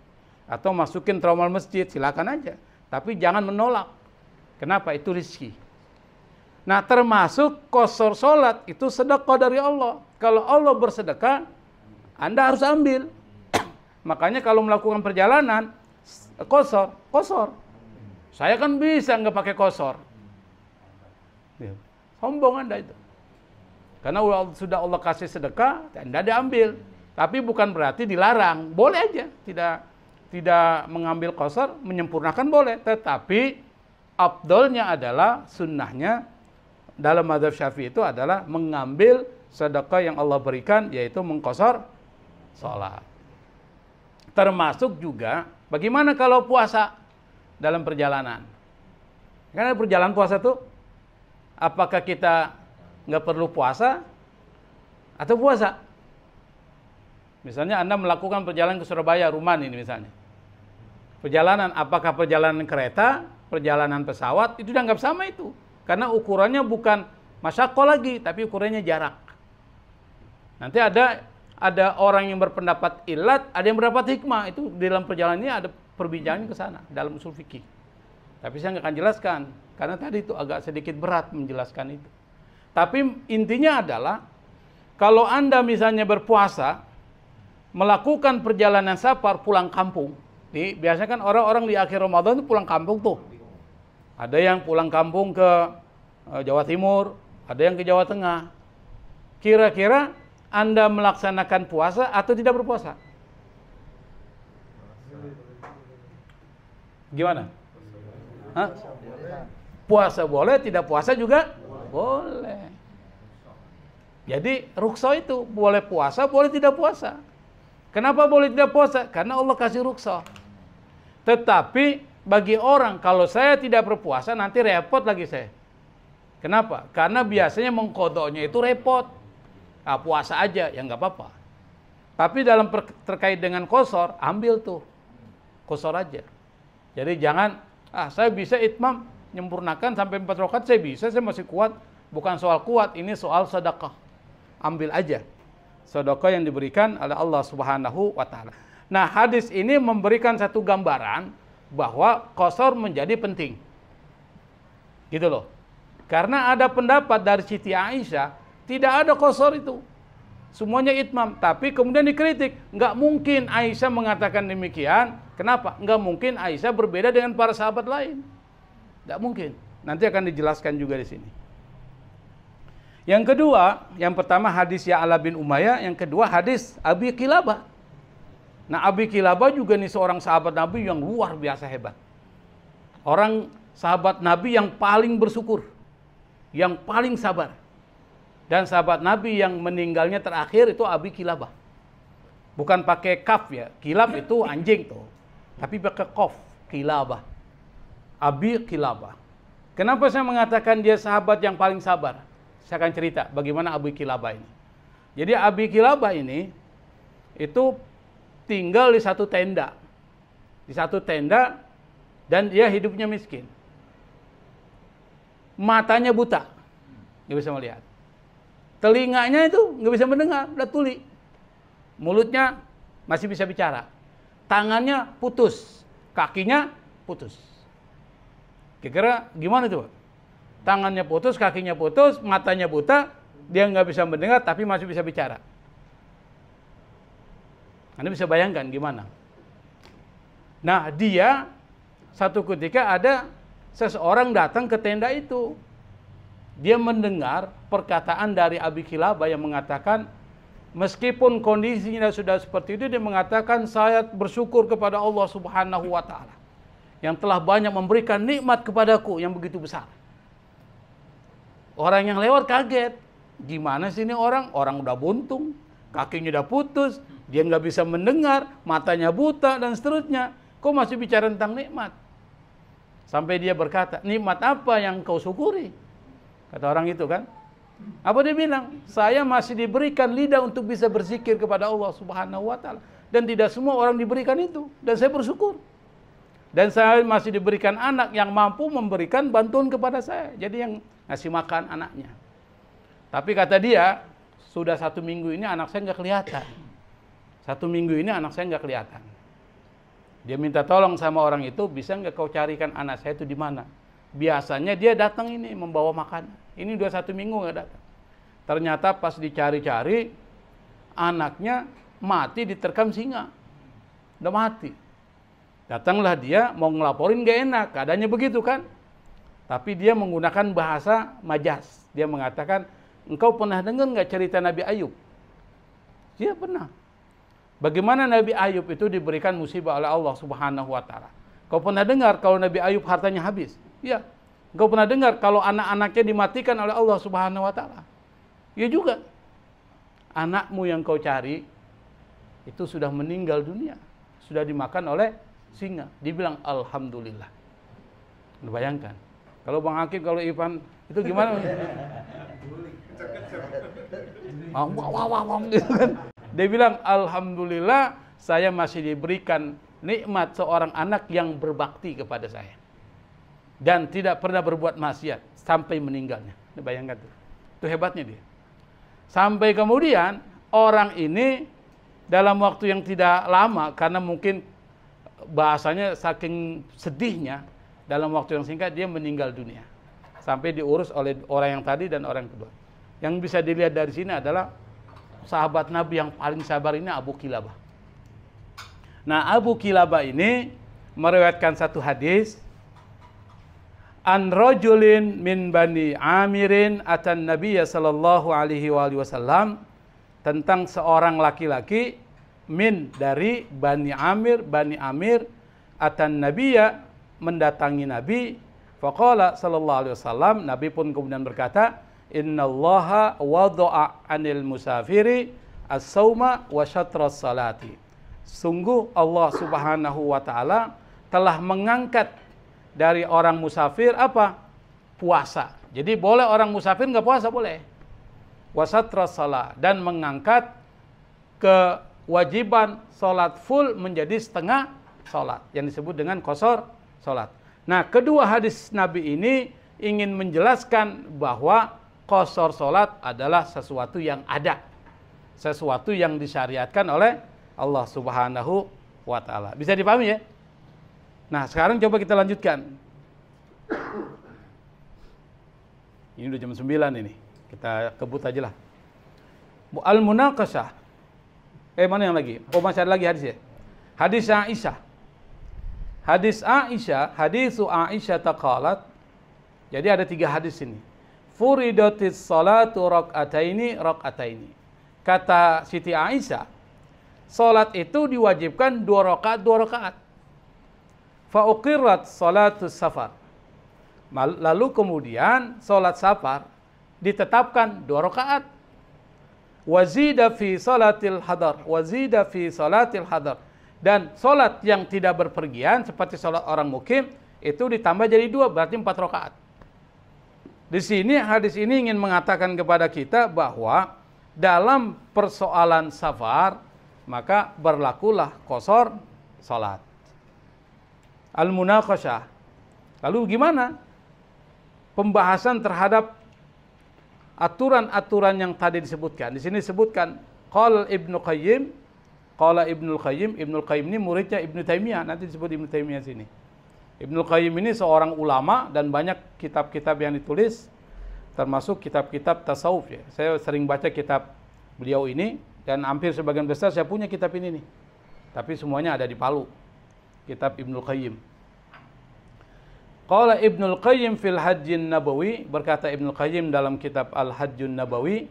Atau masukin traumal masjid, silakan aja. Tapi jangan menolak. Kenapa? Itu rezeki. Nah, termasuk qasar salat itu sedekah dari Allah. Kalau Allah bersedekah, Anda harus ambil. Makanya kalau melakukan perjalanan, qasar. Saya kan bisa nggak pakai qasar. Sombong Anda itu. Karena sudah Allah kasih sedekah, tidak diambil. Tapi bukan berarti dilarang, boleh aja. Tidak mengambil qasar, menyempurnakan boleh. Tetapi afdolnya adalah sunnahnya dalam mazhab Syafi'i itu adalah mengambil sedekah yang Allah berikan, yaitu mengqasar sholat. Termasuk juga bagaimana kalau puasa dalam perjalanan. Karena perjalanan puasa tuh, apakah kita nggak perlu puasa atau puasa? Misalnya Anda melakukan perjalanan ke Surabaya, Ruman ini misalnya. Perjalanan, apakah perjalanan kereta, perjalanan pesawat, itu dianggap sama itu. Karena ukurannya bukan masyaqah lagi, tapi ukurannya jarak. Nanti ada orang yang berpendapat ilat, ada yang berpendapat hikmah. Itu di dalam perjalanan ini ada perbincangan ke sana dalam usul fikih. Tapi saya nggak akan jelaskan karena tadi itu agak sedikit berat menjelaskan itu. Tapi intinya adalah kalau Anda misalnya berpuasa, melakukan perjalanan safar pulang kampung. Biasanya kan orang-orang di akhir Ramadan itu pulang kampung tuh. Ada yang pulang kampung ke Jawa Timur, ada yang ke Jawa Tengah. Kira-kira Anda melaksanakan puasa atau tidak berpuasa? Gimana? Hah? Puasa boleh, tidak puasa juga boleh. Jadi rukhsah itu boleh puasa, boleh tidak puasa. Kenapa boleh tidak puasa? Karena Allah kasih rukhsah. Tetapi bagi orang kalau saya tidak berpuasa nanti repot lagi saya. Kenapa? Karena biasanya mengkodoknya itu repot. Nah, puasa aja ya nggak apa-apa. Tapi dalam terkait dengan qasar, ambil tuh qasar aja. Jadi jangan saya bisa itmam menyempurnakan sampai 4 rakaat saya bisa, saya masih kuat. Bukan soal kuat, ini soal sedekah. Ambil aja sedekah yang diberikan oleh Allah Subhanahu wa taala. Nah, hadis ini memberikan satu gambaran bahwa qasar menjadi penting. Gitu loh. Karena ada pendapat dari Siti Aisyah, tidak ada qasar itu. Semuanya itmam. Tapi kemudian dikritik. Nggak mungkin Aisyah mengatakan demikian. Kenapa? Nggak mungkin Aisyah berbeda dengan para sahabat lain. Nggak mungkin. Nanti akan dijelaskan juga di sini. Yang kedua, yang pertama hadis Ya'la bin Umayyah. Yang kedua hadis Abi Kilabah. Nah, Abi Kilabah juga nih seorang sahabat Nabi yang luar biasa hebat. Orang sahabat Nabi yang paling bersyukur. Yang paling sabar. Dan sahabat Nabi yang meninggalnya terakhir itu Abi Kilabah. Bukan pakai kaf ya. Kilab itu anjing tuh. Tapi pakai qaf. Kilabah. Abi Kilabah. Kenapa saya mengatakan dia sahabat yang paling sabar? Saya akan cerita bagaimana Abi Kilabah ini. Jadi Abi Kilabah ini itu tinggal di satu tenda. Di satu tenda dan dia hidupnya miskin. Matanya buta. Nggak bisa melihat. Telinganya itu nggak bisa mendengar, udah tuli. Mulutnya masih bisa bicara. Tangannya putus, kakinya putus. Kira-kira gimana itu, Pak? Tangannya putus, kakinya putus, matanya buta, dia nggak bisa mendengar tapi masih bisa bicara. Anda bisa bayangkan gimana? Nah, dia satu ketika ada seseorang datang ke tenda itu. Dia mendengar perkataan dari Abi Kilabah yang mengatakan, meskipun kondisinya sudah seperti itu, dia mengatakan, saya bersyukur kepada Allah Subhanahu wa taala yang telah banyak memberikan nikmat kepadaku yang begitu besar. Orang yang lewat kaget, gimana sih ini orang? Orang udah buntung, kakinya udah putus, dia nggak bisa mendengar, matanya buta dan seterusnya. Kok masih bicara tentang nikmat? Sampai dia berkata, nikmat apa yang kau syukuri? Kata orang itu kan. Apa dia bilang? Saya masih diberikan lidah untuk bisa berzikir kepada Allah Subhanahu wa taala. Dan tidak semua orang diberikan itu. Dan saya bersyukur. Dan saya masih diberikan anak yang mampu memberikan bantuan kepada saya. Jadi yang ngasih makan anaknya. Tapi kata dia, sudah 1 minggu ini anak saya nggak kelihatan. 1 minggu ini anak saya nggak kelihatan. Dia minta tolong sama orang itu, bisa nggak kau carikan anak saya itu di mana? Biasanya dia datang ini membawa makan. Ini udah 1 minggu nggak datang. Ternyata pas dicari-cari, anaknya mati diterkam singa. Udah mati. Datanglah dia mau ngelaporin gak enak, keadaannya begitu kan. Tapi dia menggunakan bahasa majas. Dia mengatakan, Engkau pernah dengar nggak cerita Nabi Ayub? Iya pernah. Bagaimana Nabi Ayub itu diberikan musibah oleh Allah Subhanahu wa taala. Kau pernah dengar kalau Nabi Ayub hartanya habis? Iya. Kau pernah dengar kalau anak-anaknya dimatikan oleh Allah Subhanahu wa taala? Iya juga. Anakmu yang kau cari itu sudah meninggal dunia, sudah dimakan oleh singa. Dibilang alhamdulillah. Bayangkan. Kalau Bang Hakim, kalau Ivan itu gimana? Gitu kan. Dia bilang, alhamdulillah saya masih diberikan nikmat seorang anak yang berbakti kepada saya. Dan tidak pernah berbuat maksiat sampai meninggalnya. Bayangkan tuh. Itu hebatnya dia. Sampai kemudian orang ini dalam waktu yang tidak lama, karena mungkin bahasanya saking sedihnya, dalam waktu yang singkat dia meninggal dunia. Sampai diurus oleh orang yang tadi dan orang yang kedua. Yang bisa dilihat dari sini adalah sahabat Nabi yang paling sabar ini Abu Kilabah. Nah, Abu Kilabah ini meriwayatkan satu hadis, an rajulin min bani Amirin atan Nabiyya sallallahu alaihi wasallam, tentang seorang laki-laki min dari Bani Amir atan Nabiyya, mendatangi Nabi, faqala sallallahu alaihi wasallam, Nabi pun kemudian berkata, innallaha wada'a 'anil musafiri as-sauma wa syatras salati. Sungguh Allah Subhanahu wa taala telah mengangkat dari orang musafir apa? Puasa. Jadi boleh orang musafir enggak puasa, boleh. Wa syatras salat, dan mengangkat kewajiban salat full menjadi setengah salat yang disebut dengan qasar salat. Nah, kedua hadis Nabi ini ingin menjelaskan bahwa qasar salat adalah sesuatu yang ada, sesuatu yang disyariatkan oleh Allah Subhanahu wa taala. Bisa dipahami ya? Nah, sekarang coba kita lanjutkan. Ini udah jam 9 ini. Kita kebut aja lah. Al-munaqashah. Mana yang lagi? Oh, masih ada lagi hadis ya? Hadis Aisyah. Hadis Aisyah, hadisu Aisyah taqalat. Jadi ada 3 hadis ini. Furidatis salatu raq'ataini. Kata Siti Aisyah, salat itu diwajibkan 2 rakaat. Fa uqirrat salatus safar. Lalu kemudian salat safar ditetapkan 2 rakaat. Wazida fi salatil hadar. Dan salat yang tidak berpergian seperti salat orang mukim itu ditambah jadi 2, berarti 4 rakaat. Di sini hadis ini ingin mengatakan kepada kita bahwa dalam persoalan safar maka berlakulah qasar salat. Al-munaqashah. Lalu gimana pembahasan terhadap aturan-aturan yang tadi disebutkan? Di sini disebutkan qala Ibnu Qayyim. Ibnu Qayyim ini muridnya Ibnu Taimiyah, nanti disebut Ibnu Taimiyah sini. Ibnu Qayyim ini seorang ulama dan banyak kitab-kitab yang ditulis, termasuk kitab-kitab tasawuf ya. Saya sering baca kitab beliau ini dan hampir sebagian besar saya punya kitab ini nih. Tapi semuanya ada di Palu. Kitab Ibnu Qayyim. Qala Ibnu Qayyim fil Hajjin Nabawi, berkata Ibnu Qayyim dalam kitab Al-Hajjun Nabawi,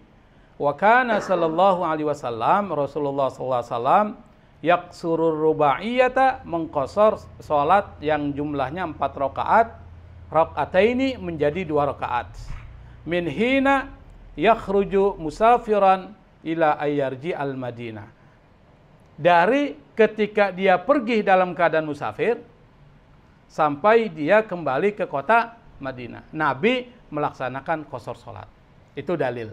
wa kana sallallahu alaihi wasallam, Rasulullah sallallahu alaihi wasallam yaqsurur rubaiyata, mengqasar salat yang jumlahnya 4 rakaat, rakaataini menjadi 2 rakaat. Min hina yakhruju musafiran ila ayyarji al-Madinah. Dari ketika dia pergi dalam keadaan musafir sampai dia kembali ke kota Madinah, Nabi melaksanakan qasar salat. Itu dalil.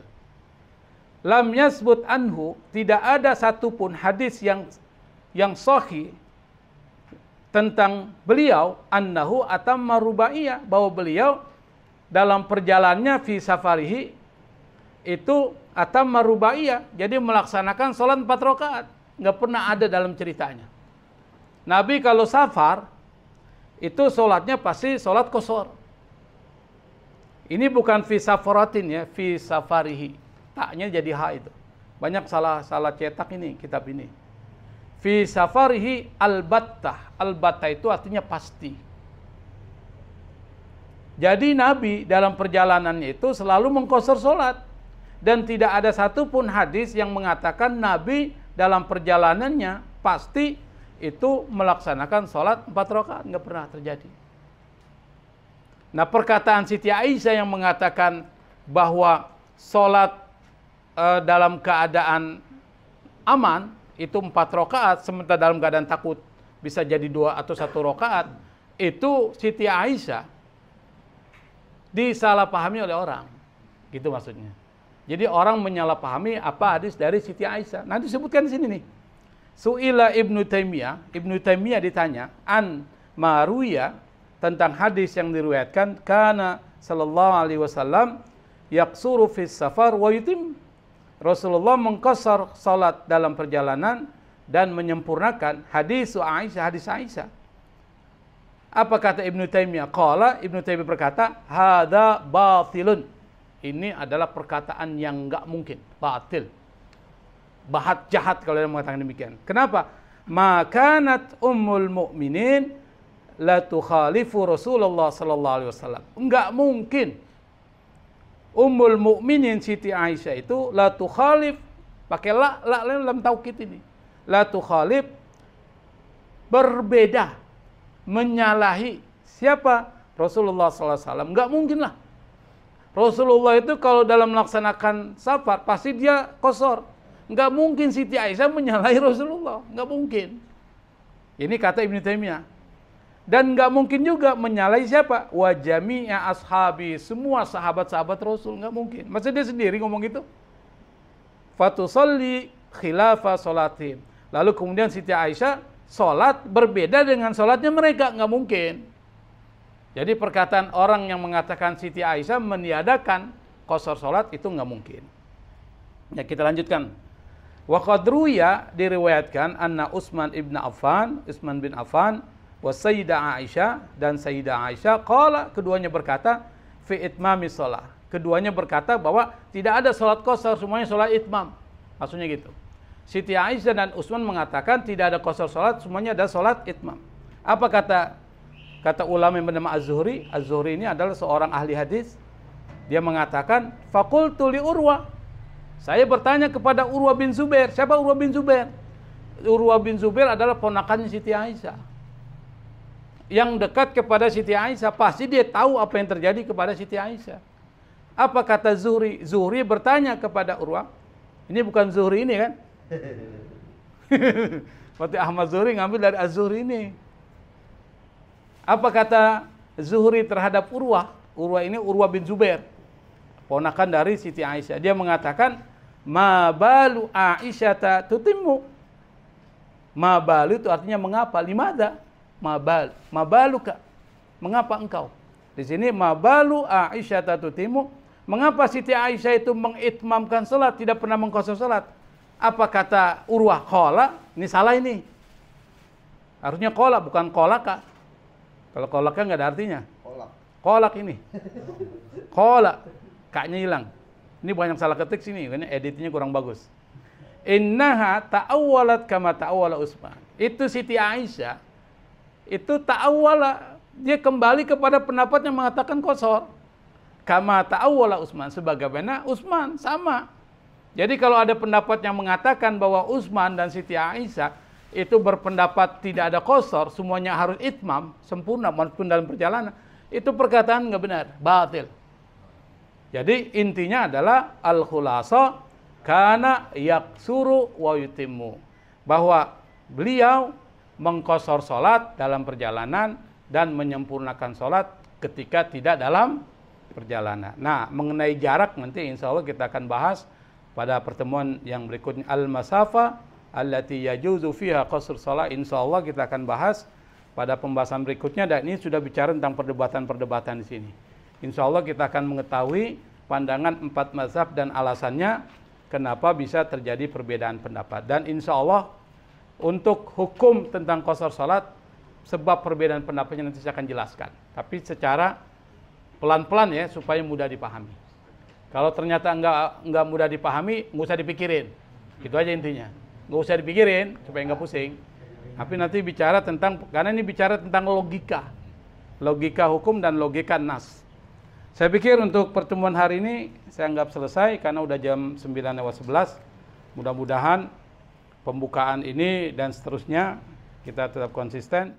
Lam yasbut anhu, tidak ada satupun hadis yang sahih tentang beliau annahu atamma rubaiyah, bahwa beliau dalam perjalanannya fi safarihi itu atamma rubaiyah, jadi melaksanakan salat 4 rakaat. Enggak pernah ada dalam ceritanya. Nabi kalau safar itu salatnya pasti salat qasar. Ini bukan fi safaratin ya, fi safarihi. Taknya jadi ha itu. Banyak salah cetak ini kitab ini. Fi safarihi albattah. Albattah itu artinya pasti. Jadi Nabi dalam perjalanannya itu selalu mengqasar salat. dan tidak ada satupun hadis yang mengatakan Nabi dalam perjalanannya pasti itu melaksanakan sholat 4 rakaat, nggak pernah terjadi. Nah, perkataan Siti Aisyah yang mengatakan bahwa sholat dalam keadaan aman itu 4 rakaat, sementara dalam keadaan takut bisa jadi 2 atau 1 rakaat, itu Siti Aisyah disalahpahami oleh orang, gitu maksudnya. Jadi orang menyalahpahami apa hadis dari Siti Aisyah. Nanti disebutkan di sini nih. Su'ila Ibnu Taimiyah ditanya an maruya tentang hadis yang diriwayatkan kana sallallahu alaihi wasallam yaqsuru fis safar wa yutim. Rasulullah mengqasar salat dalam perjalanan dan menyempurnakan hadis Aisyah. Apa kata Ibnu Taimiyah? Qala, Ibnu Taimiyah berkata, hadza batilun. Ini adalah perkataan yang enggak mungkin, batil. Bahat jahat kalau dia mengatakan demikian. Kenapa? Makanat ummul mukminin la tukhalifu Rasulullah sallallahu alaihi wasallam. Enggak mungkin ummul mukminin Siti Aisyah itu la tukhalif, pakai la dalam taukid ini. La tukhalif, berbeda, menyalahi siapa? Rasulullah sallallahu alaihi wasallam. Enggak mungkin lah. Rasulullah itu kalau dalam melaksanakan safar pasti dia qasar. Enggak mungkin Siti Aisyah menyalahi Rasulullah, enggak mungkin. Ini kata Ibnu Taimiyah. Dan enggak mungkin juga menyalahi siapa? Wa jami'a ashabi, semua sahabat-sahabat Rasul, enggak mungkin. Maksudnya dia sendiri ngomong gitu. Fatusalli khilafa salatin. Lalu kemudian Siti Aisyah salat berbeda dengan salatnya mereka, enggak mungkin. Jadi perkataan orang yang mengatakan Siti Aisyah meniadakan qasar salat itu enggak mungkin. Ya, kita lanjutkan. Wa qadruya diriwayatkan anna Utsman bin Affan wa Sayyidah Aisyah dan Sayyidah Aisyah qala, keduanya berkata fi itmami shalah. Keduanya berkata bahwa tidak ada salat qasar, semuanya salat itmam. Maksudnya gitu. Siti Aisyah dan Utsman mengatakan tidak ada qasar salat, semuanya ada salat itmam. Apa kata ulama yang bernama Az-Zuhri? Az-Zuhri ini adalah seorang ahli hadis. Dia mengatakan faqultu li Urwa. Saya bertanya kepada Urwa bin Zubair. Siapa Urwa bin Zubair? Urwa bin Zubair adalah ponakannya Siti Aisyah. Yang dekat kepada Siti Aisyah, pasti dia tahu apa yang terjadi kepada Siti Aisyah. Apa kata Zuhri? Zuhri bertanya kepada Urwa. Ini bukan Zuhri ini kan? Berarti Ahmad Zuhri ngambil dari Az-Zuhri ini. Apa kata Zuhri terhadap Urwa? Urwa ini Urwa bin Zubair, ponakan dari Siti Aisyah. Dia mengatakan, ma balu Aisyata tutimmu. Ma balu itu artinya mengapa? Limada? Ma baluka. Mengapa engkau? Di sini ma balu Aisyata tutimmu. Mengapa Siti Aisyah itu mengitmamkan salat, tidak pernah mengqasar salat? Apa kata Urwah? Qala, ini salah ini. Harusnya qala, bukan qolaka. Kalau kolaknya nggak ada artinya. Kolak ini. Kolak. Kaknya hilang. Ini banyak salah ketik sini. Ini editnya kurang bagus. Innaha ta'awwalat kama ta'awwala Utsman. Itu Siti Aisyah. Itu ta'awwala. Dia kembali kepada pendapat yang mengatakan qasar. Kama ta'awwala Utsman. Sebagaimana Utsman. Sama. Jadi kalau ada pendapat yang mengatakan bahwa Utsman dan Siti Aisyah itu berpendapat tidak ada qasar, semuanya harus itmam, sempurna maupun dalam perjalanan, itu perkataan nggak benar, batil. Jadi intinya adalah al-khulasa kana yaksuru wa yutimmu, bahwa beliau mengqasar salat dalam perjalanan dan menyempurnakan salat ketika tidak dalam perjalanan. Nah, mengenai jarak nanti insya Allah kita akan bahas pada pertemuan yang berikutnya, al-masafa allati yajuzu fiha qasr shalah. Insyaallah kita akan bahas pada pembahasan berikutnya, dan ini sudah bicara tentang perdebatan-perdebatan di sini. Insyaallah kita akan mengetahui pandangan 4 mazhab dan alasannya kenapa bisa terjadi perbedaan pendapat. Dan insyaallah untuk hukum tentang qasar salat, sebab perbedaan pendapatnya nanti saya akan jelaskan. Tapi secara pelan-pelan ya, supaya mudah dipahami. Kalau ternyata enggak mudah dipahami, nggak usah dipikirin. Itu aja intinya. Nggak usah dipikirin supaya nggak pusing. Tapi nanti bicara tentang, karena ini bicara tentang logika hukum dan logika nas. Saya pikir untuk pertemuan hari ini saya anggap selesai karena udah jam 9:11. Mudah-mudahan pembukaan ini dan seterusnya kita tetap konsisten.